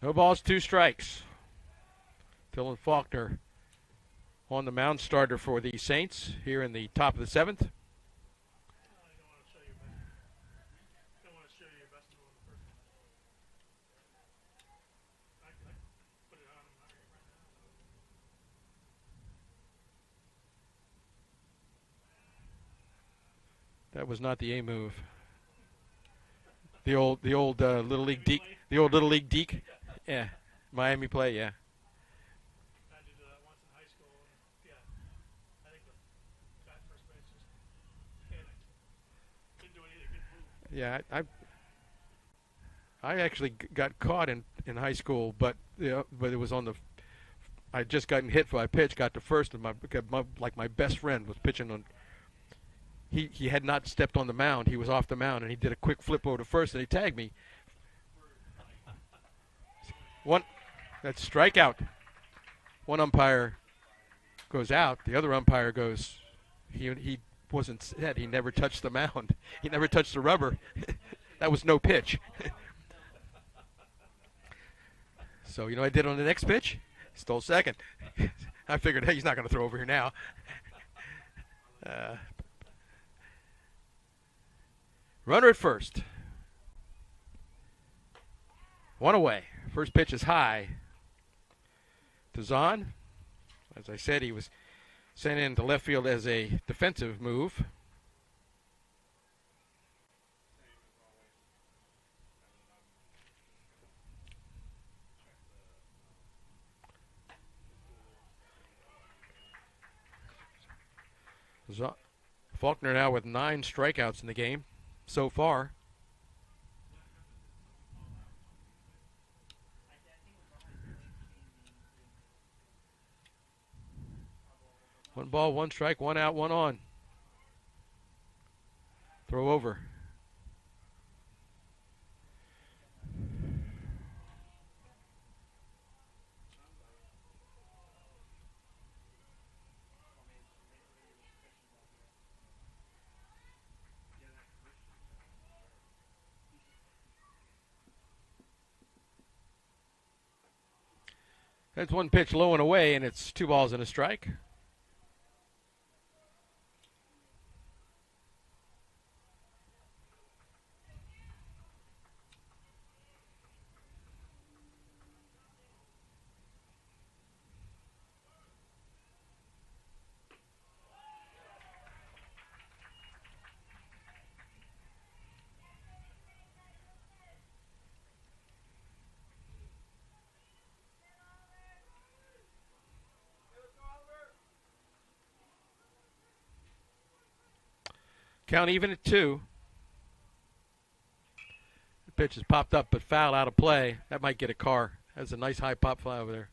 [SPEAKER 1] No balls, 2 strikes. Dylan Faulkner on the mound, starter for the Saints here in the top of the 7th. That was not the A move. The old little league deke. The old little league deke. Yeah, Miami play. Yeah.
[SPEAKER 2] I did that once in high school. And I think the guy at first base just panicked. Didn't do any good move.
[SPEAKER 1] Yeah, I actually got caught in high school, but it was on the. I just gotten hit for a pitch, got to first, and my best friend was pitching on. He had not stepped on the mound. He was off the mound, and he did a quick flip over to first, and he tagged me. That's strikeout. One umpire goes out. The other umpire goes. He wasn't set. He never touched the mound. He never touched the rubber. That was no pitch. So you know what I did on the next pitch? Stole second. I figured, hey, he's not going to throw over here now. Runner at first. One away. First pitch is high to Zahn. As I said, he was sent into left field as a defensive move. Faulkner now with 9 strikeouts in the game so far. One ball, 1 strike, 1 out, 1 on. Throw over. That's 1 pitch low and away, and it's 2 balls and a strike. Count even at 2. The pitch has popped up, but foul out of play. That might get a car. That's a nice high pop fly over there.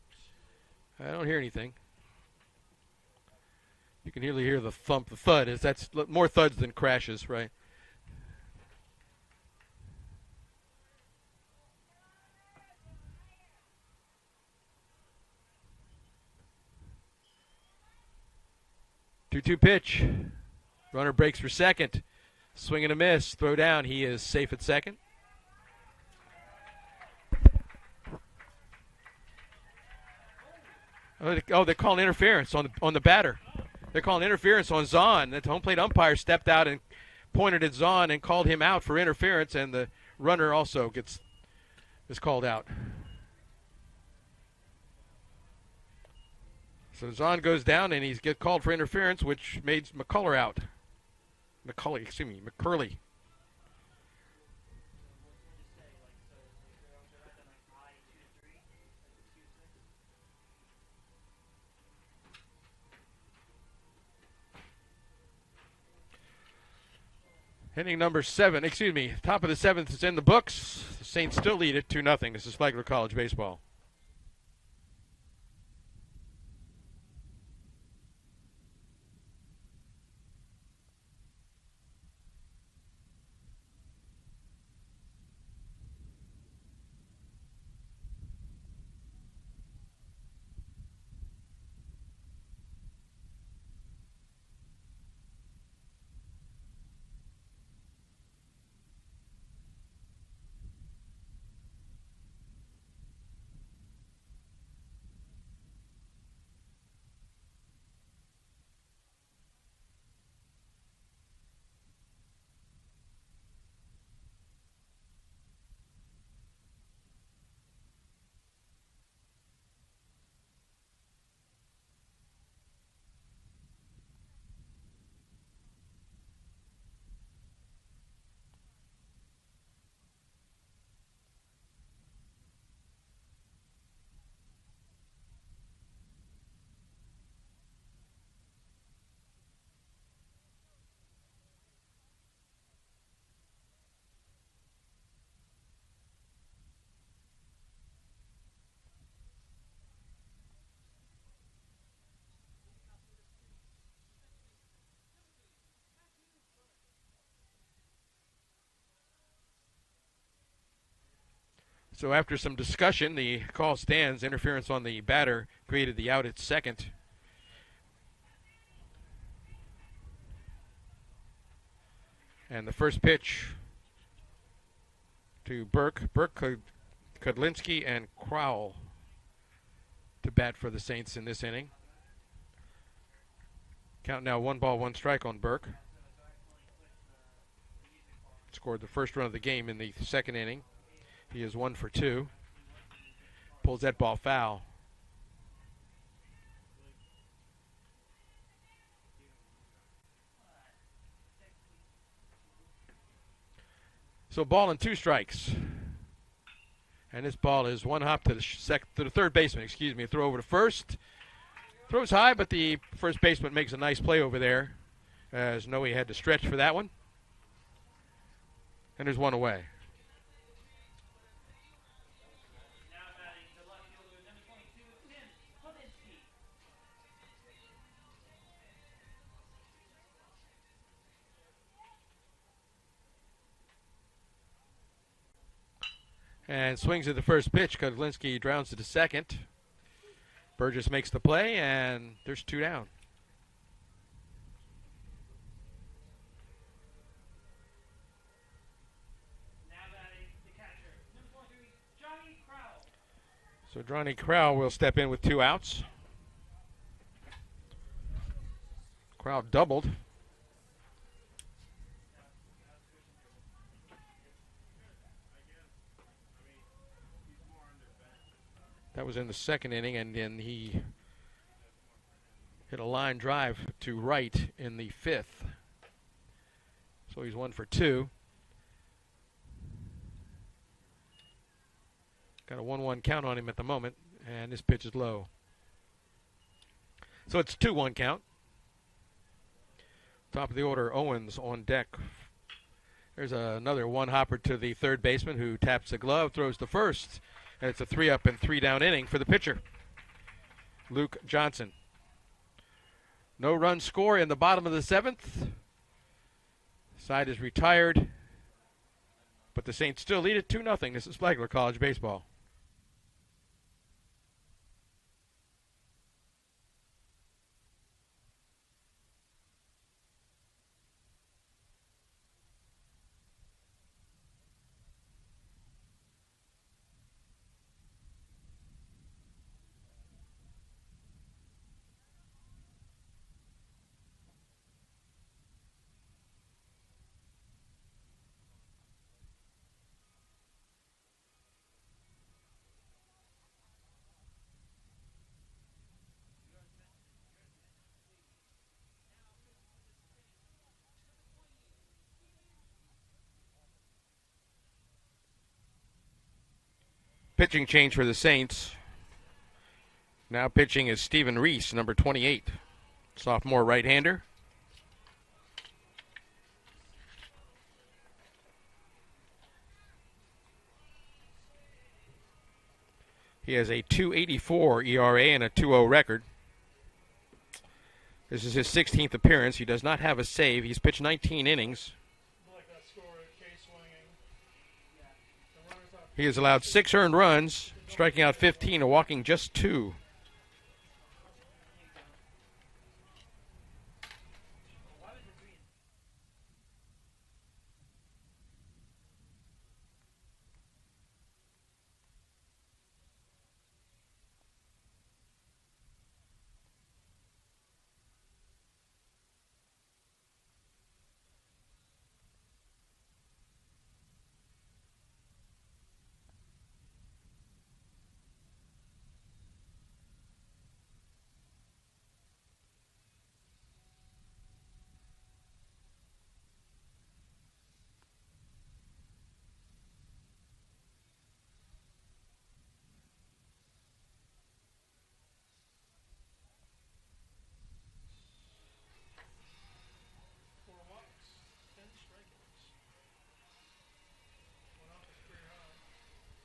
[SPEAKER 1] I don't hear anything. You can really hear the thump, the thud. That's more thuds than crashes, right? Two pitch. Runner breaks for second. Swing and a miss. Throw down. He is safe at second. Oh, they're calling interference on the batter. They're calling interference on Zahn. The home plate umpire stepped out and pointed at Zahn and called him out for interference, and the runner also is called out. So Zahn goes down, and he's get called for interference, which made McCurley out. McCurley. Inning number 7, top of the 7th is in the books. The Saints still lead it 2-0. This is Flagler College baseball. So after some discussion, the call stands. Interference on the batter created the out at second. And the first pitch to Burke, Kudlinski, and Crowell to bat for the Saints in this inning. Count now 1-1 on Burke. Scored the first run of the game in the second inning. He is 1 for 2. Pulls that ball foul. So ball and 2 strikes. And this ball is one hop to the third baseman, A throw over to first. Throws high, but the first baseman makes a nice play over there, as Noe had to stretch for that one. And there's one away. And swings at the first pitch. Kudlinski drowns to the second. Burgess makes the play, and there's 2 down. So Johnny Crowell will step in with 2 outs. Crowell doubled. That was in the second inning, and then he hit a line drive to right in the 5th. So he's 1 for 2. Got a 1-1 count on him at the moment, and this pitch is low. So it's 2-1 count. Top of the order, Owens on deck. There's another one-hopper to the third baseman who taps the glove, throws to first. And it's a 3-up and 3-down inning for the pitcher, Luke Johnson. No run score in the bottom of the 7th. Side is retired, but the Saints still lead it 2-0. This is Flagler College baseball. Pitching change for the Saints. Now pitching is Stephen Reese, number 28, sophomore right-hander. He has a 2.84 ERA and a 2.0 record. This is his 16th appearance. He does not have a save. He's pitched 19 innings. He has allowed 6 earned runs, striking out 15 and walking just 2.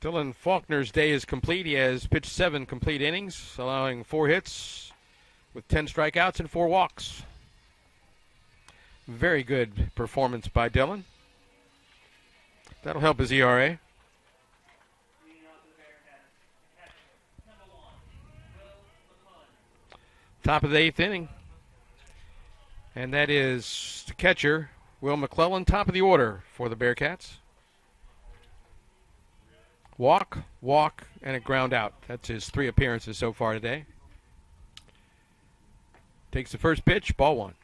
[SPEAKER 1] Dylan Faulkner's day is complete. He has pitched 7 complete innings, allowing 4 hits with 10 strikeouts and 4 walks. Very good performance by Dylan. That'll help his ERA. Top of the 8th inning. And that is the catcher, Will McClellan, top of the order for the Bearcats. Walk, and a ground out. That's his 3 appearances so far today. Takes the first pitch, ball 1.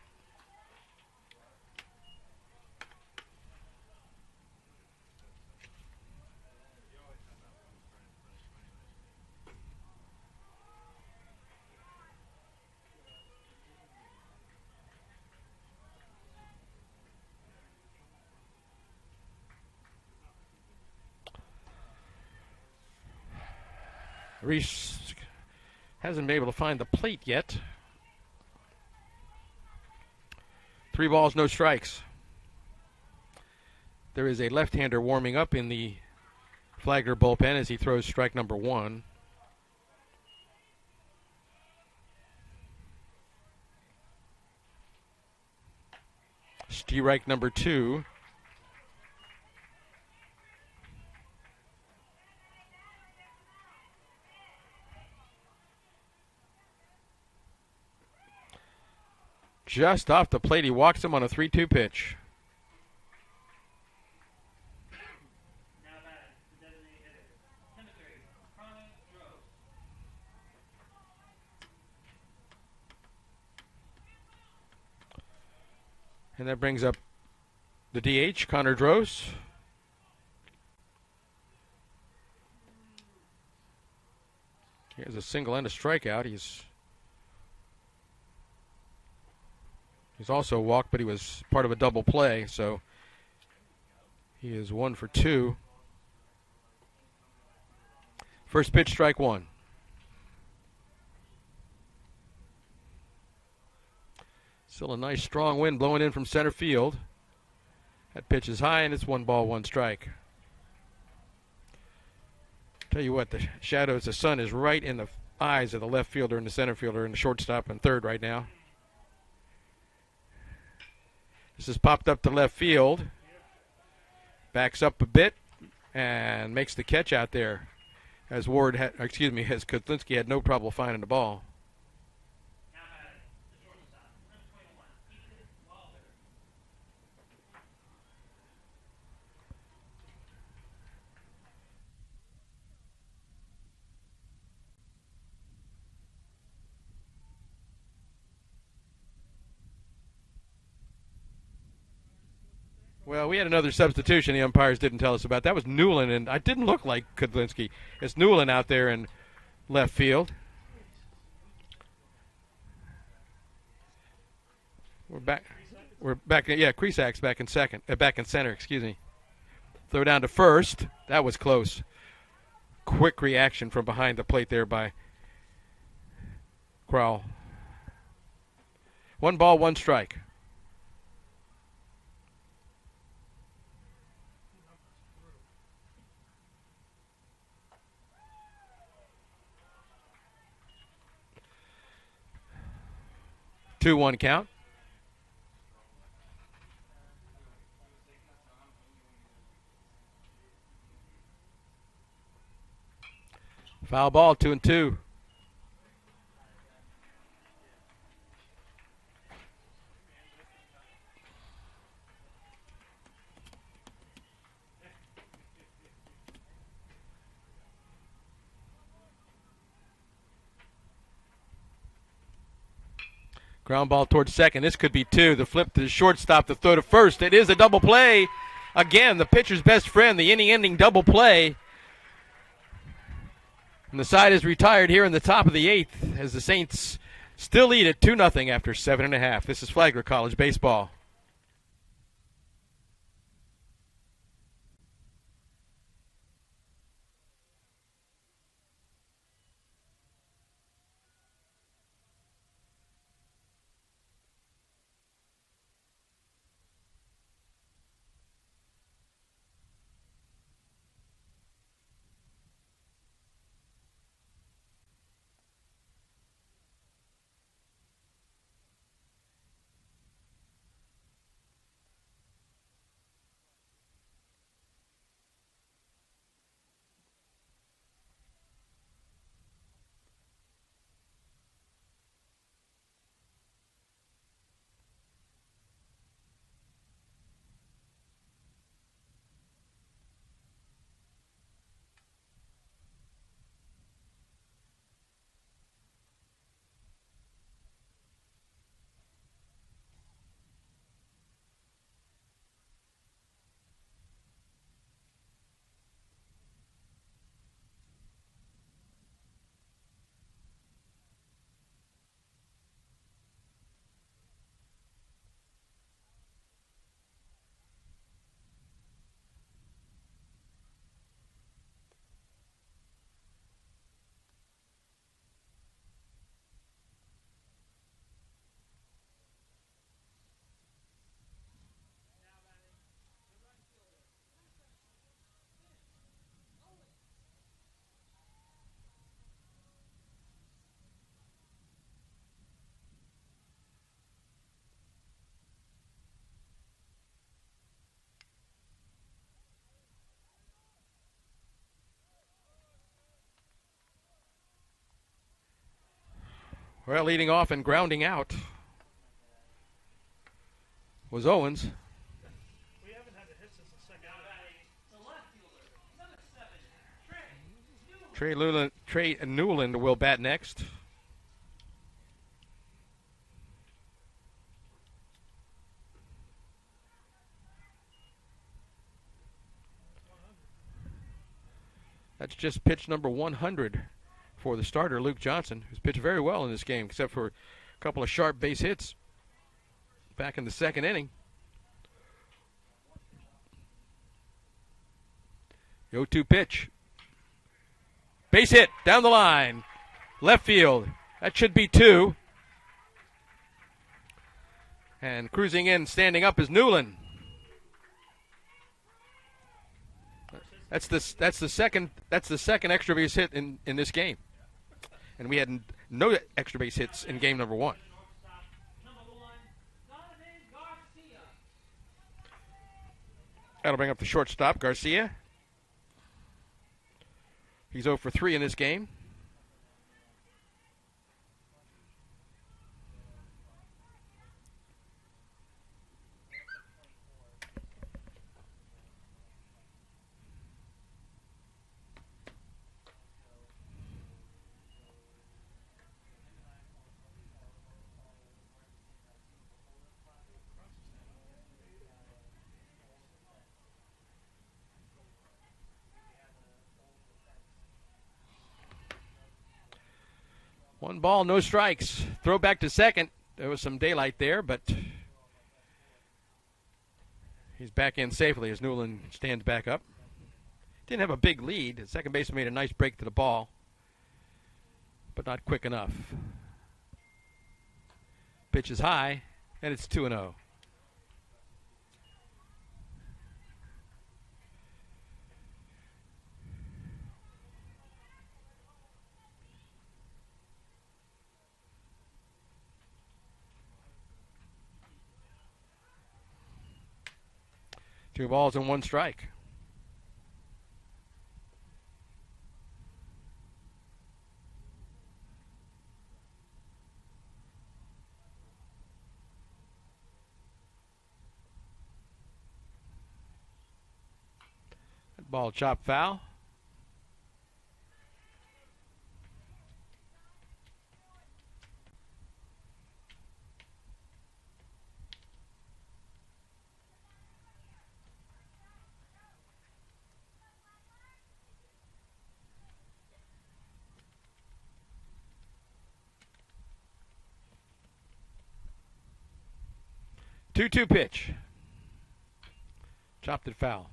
[SPEAKER 1] Reese hasn't been able to find the plate yet. 3 balls, no strikes. There is a left-hander warming up in the Flagler bullpen as he throws strike number 1. Strike number 2. Just off the plate, he walks him on a 3-2 pitch. And that brings up the DH, Connor Droz. He has a single and a strikeout. He's also walked, but he was part of a double play, so he is 1 for 2. First pitch, strike 1. Still a nice strong wind blowing in from center field. That pitch is high, and it's 1 ball, 1 strike. Tell you what, the shadows, the sun is right in the eyes of the left fielder and the center fielder and the shortstop and third right now. This is popped up to left field. Backs up a bit and makes the catch out there. As Kudlinski had no trouble finding the ball. Well, we had another substitution the umpires didn't tell us about. That was Newland, and it didn't look like Kudlinski. It's Newland out there in left field. We're back. Yeah, Kresak's back in center, excuse me. Throw down to first. That was close. quick reaction from behind the plate there by Crowell. 1 ball, 1 strike. Two, 1 count. Foul ball, 2-2. Ground ball towards second. This could be 2. The flip to the shortstop, the throw to first. It is a double play. Again, the pitcher's best friend, the inning-ending double play. And the side is retired here in the top of the 8th as the Saints still lead at 2-0 after 7.5. This is Flagler College Baseball. Well, leading off and grounding out was Owens.
[SPEAKER 2] We haven't had a hit since the second inning.
[SPEAKER 1] Trey Newland will bat next. That's just pitch number 100 for the starter, Luke Johnson, who's pitched very well in this game, except for a couple of sharp base hits back in the second inning. The 0-2 pitch. Base hit down the line. Left field. That should be 2. And cruising in, standing up is Newland. That's the second extra base hit in this game. And we had no extra base hits in game number 1. That'll bring up the shortstop, Garcia. He's 0 for 3 in this game. One ball, no strikes. Throw back to second. There was some daylight there, but he's back in safely as Newland stands back up. Didn't have a big lead. The second baseman made a nice break to the ball, but not quick enough. Pitch is high, and it's 2-0. Two balls and one strike. That ball chopped foul. Two-two pitch. Chopped it foul.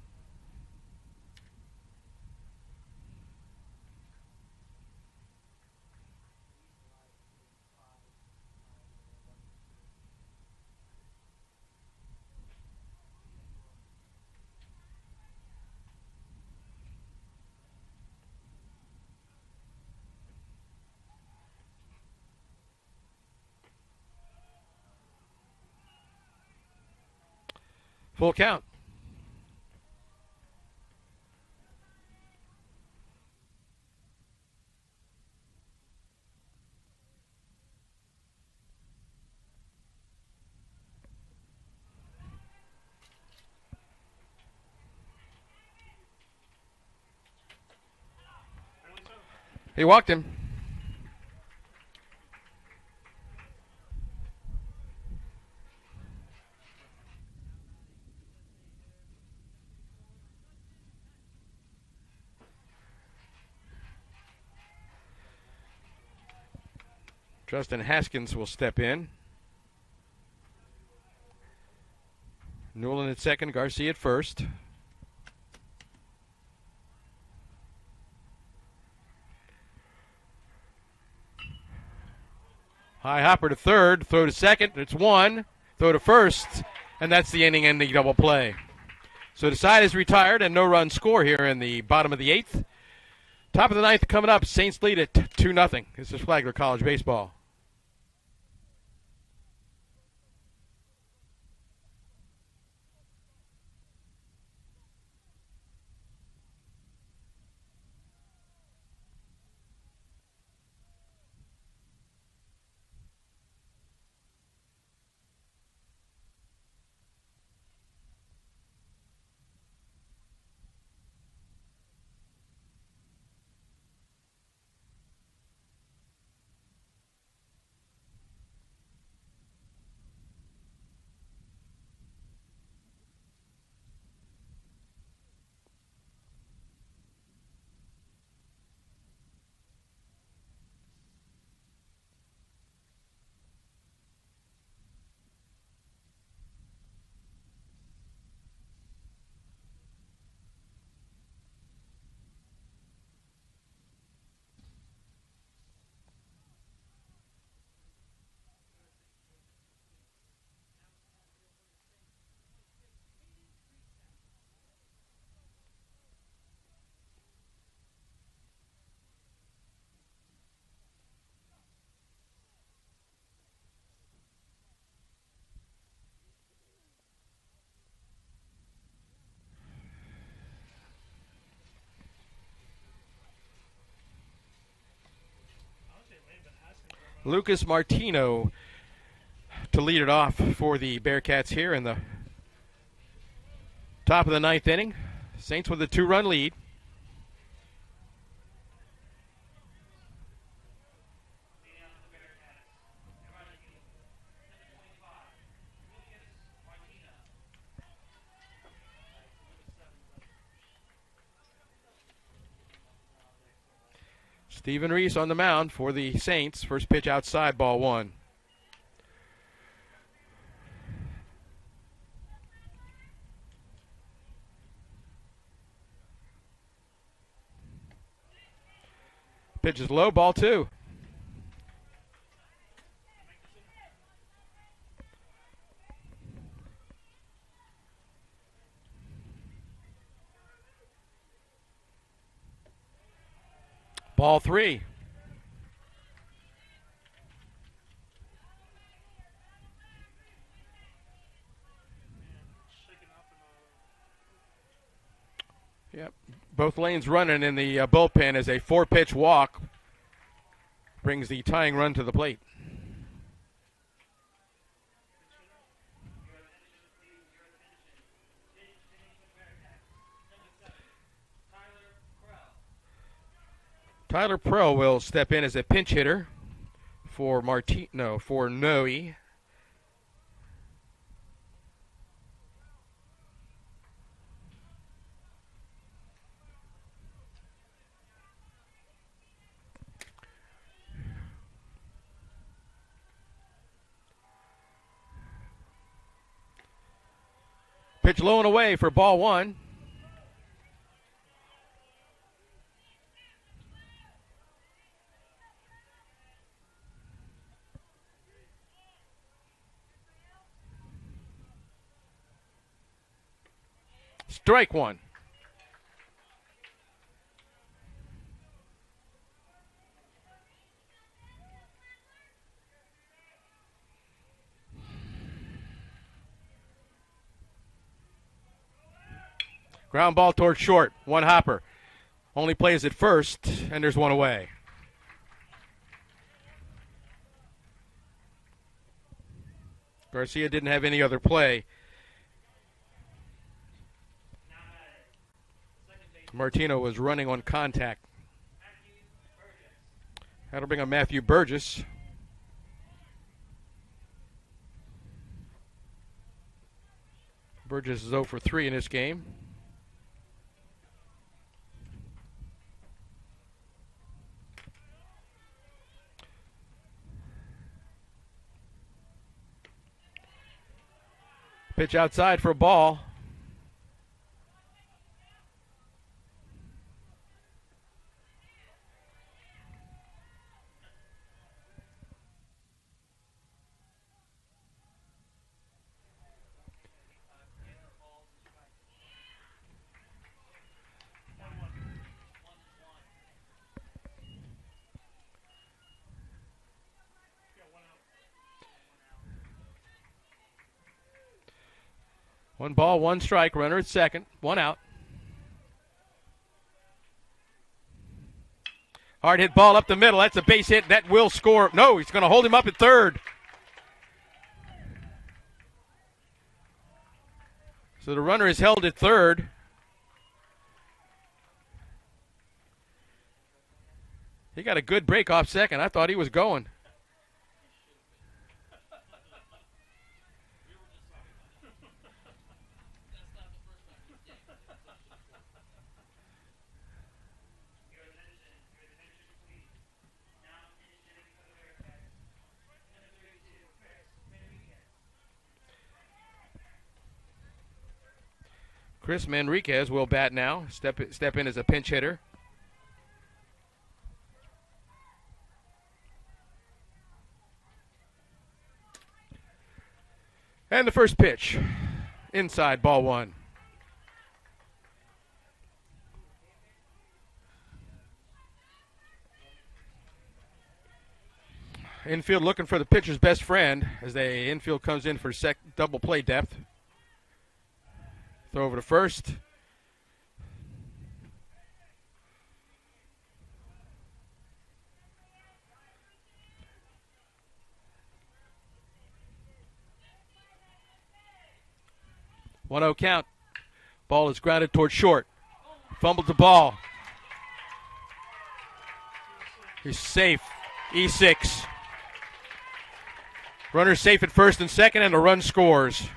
[SPEAKER 1] Full count. He walked him. Justin Haskins will step in. Newland at second, Garcia at first. High hopper to third, throw to second, it's one, throw to first, and that's the inning-ending double play. So the side is retired and no run score here in the bottom of the eighth. Top of the ninth coming up, Saints lead at 2-0. This is Flagler College Baseball. Lucas Martino to lead it off for the Bearcats here in the top of the ninth inning. Saints with a 2-run lead. Stephen Reese on the mound for the Saints. First pitch outside, ball one. Pitch is low, ball 2. Ball 3. Yep. Both lanes running in the bullpen as a 4-pitch walk brings the tying run to the plate. Tyler Pro will step in as a pinch hitter for Noe. Pitch low and away for ball 1. Strike 1. Ground ball towards short. One hopper. Only plays at first, and there's one away. Garcia didn't have any other play. Martino was running on contact. That'll bring up Matthew Burgess. Burgess is 0 for 3 in this game. Pitch outside for a ball. One ball, one strike, runner at second, one out. Hard hit ball up the middle. That's a base hit. That will score. No, he's going to hold him up at third. So the runner is held at third. He got a good break off second. I thought he was going. Chris Manriquez will bat now. Step in as a pinch hitter. And the first pitch. Inside, ball 1. Infield looking for the pitcher's best friend as the infield comes in for double play depth. Throw over to first. One 0 count. Ball is grounded towards short. Fumbled the ball. He's safe. E6. Runner safe at first and second, and a run scores.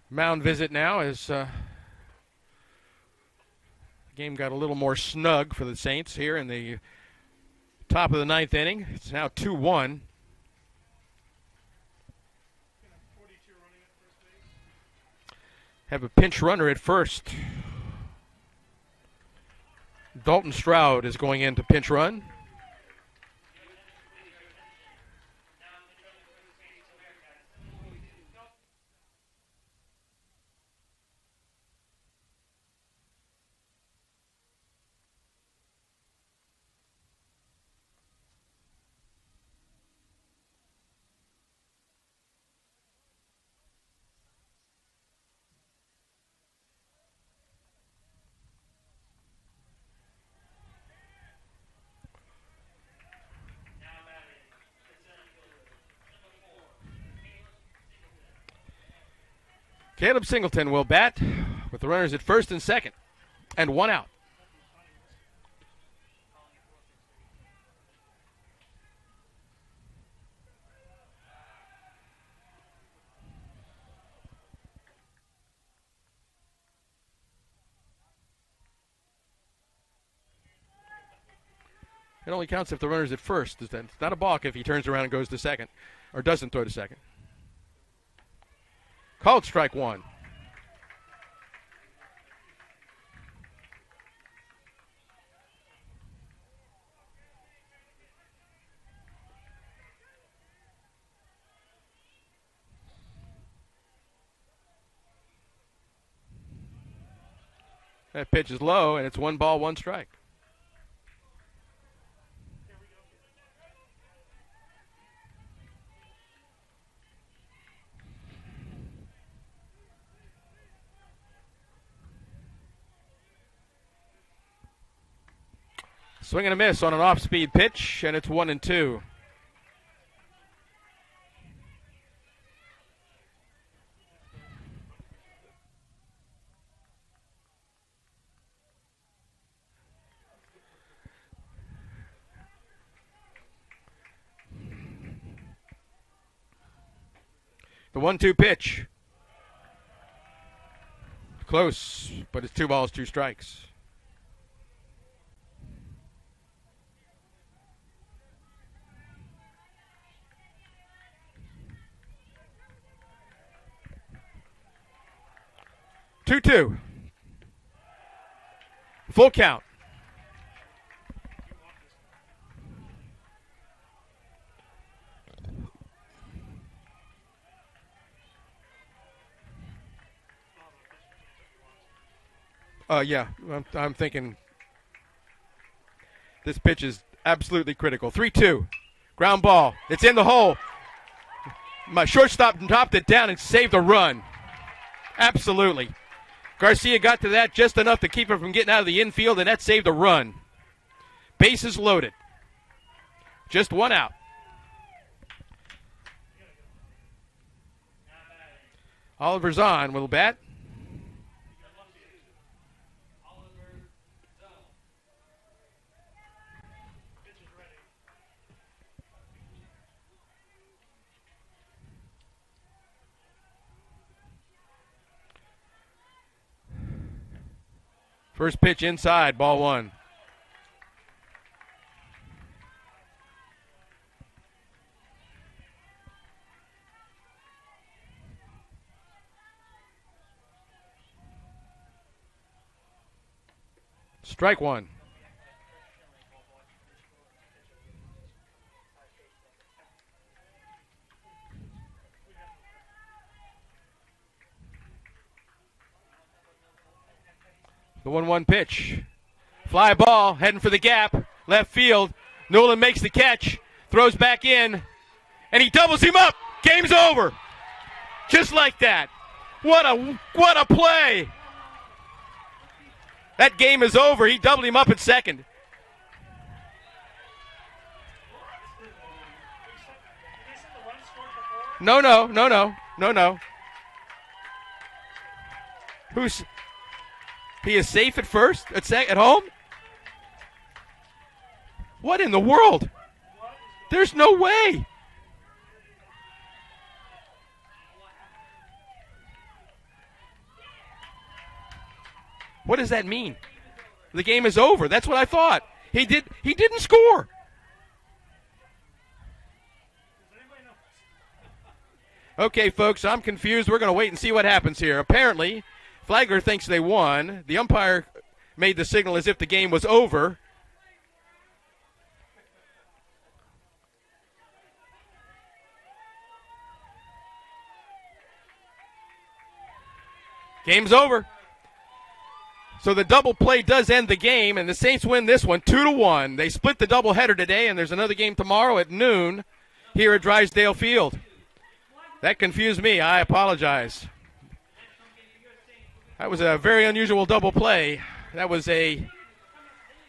[SPEAKER 1] Mound visit now as the game got a little more snug for the Saints here in the top of the ninth inning. It's now 2-1. Have a pinch runner at first. Dalton Stroud is going in to pinch run. Caleb Singleton will bat with the runners at first and second, and one out. It only counts if the runner's at first. It's not a balk if he turns around and goes to second, or doesn't throw to second. Called strike one. That pitch is low, and it's 1 ball, 1 strike. Swing and a miss on an off-speed pitch, and it's 1-2. The 1-2 pitch. Close, but it's 2 balls, 2 strikes. Two. Full count. Yeah, I'm thinking this pitch is absolutely critical. 3-2. Ground ball. It's in the hole. My shortstop topped it down and saved the run. Absolutely. Garcia got to that just enough to keep it from getting out of the infield, and that saved a run. Bases loaded. Just 1 out. Oliver Zahn will bat. First pitch inside, ball 1. Strike 1. The 1-1 pitch. Fly ball, heading for the gap. Left field. Newland makes the catch. Throws back in. And he doubles him up. Game's over. Just like that. What a play. That game is over. He doubled him up at second. No. He is safe at first? At home? What in the world? There's no way. What does that mean? The game is over. That's what I thought. He didn't score. Okay, folks, I'm confused. We're going to wait and see what happens here. Apparently, Flagler thinks they won. The umpire made the signal as if the game was over. Game's over. So the double play does end the game, and the Saints win this one 2-1. They split the doubleheader today, and there's another game tomorrow at noon here at Drysdale Field. That confused me. I apologize. That was a very unusual double play. That was a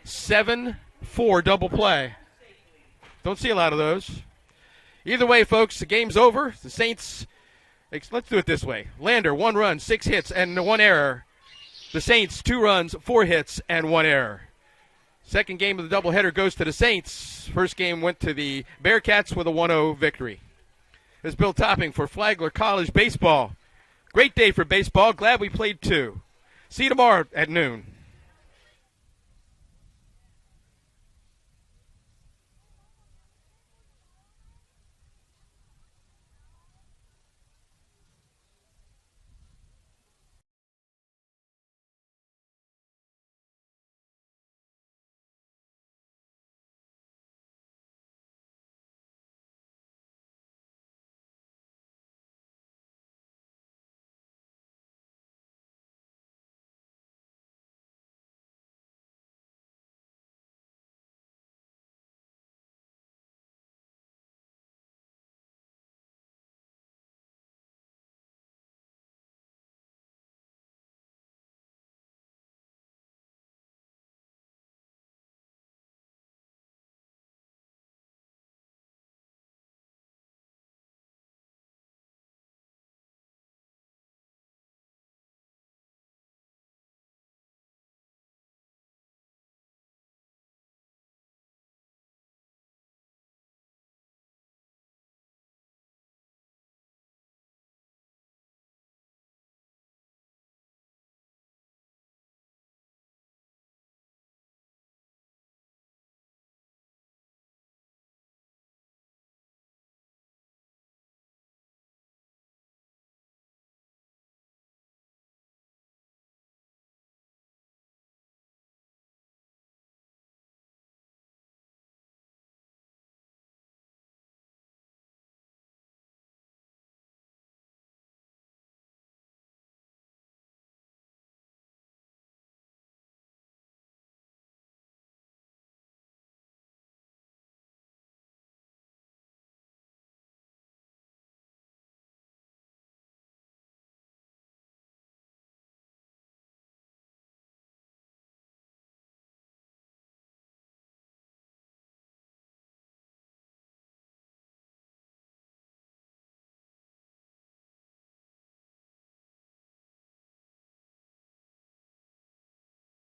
[SPEAKER 1] 7-4 double play. Don't see a lot of those. Either way, folks, the game's over. The Saints, let's do it this way. Lander, 1 run, 6 hits, and 1 error. The Saints, 2 runs, 4 hits, and 1 error. Second game of the doubleheader goes to the Saints. First game went to the Bearcats with a 1-0 victory. This is Bill Topping for Flagler College Baseball. Great day for baseball. Glad we played 2. See you tomorrow at noon.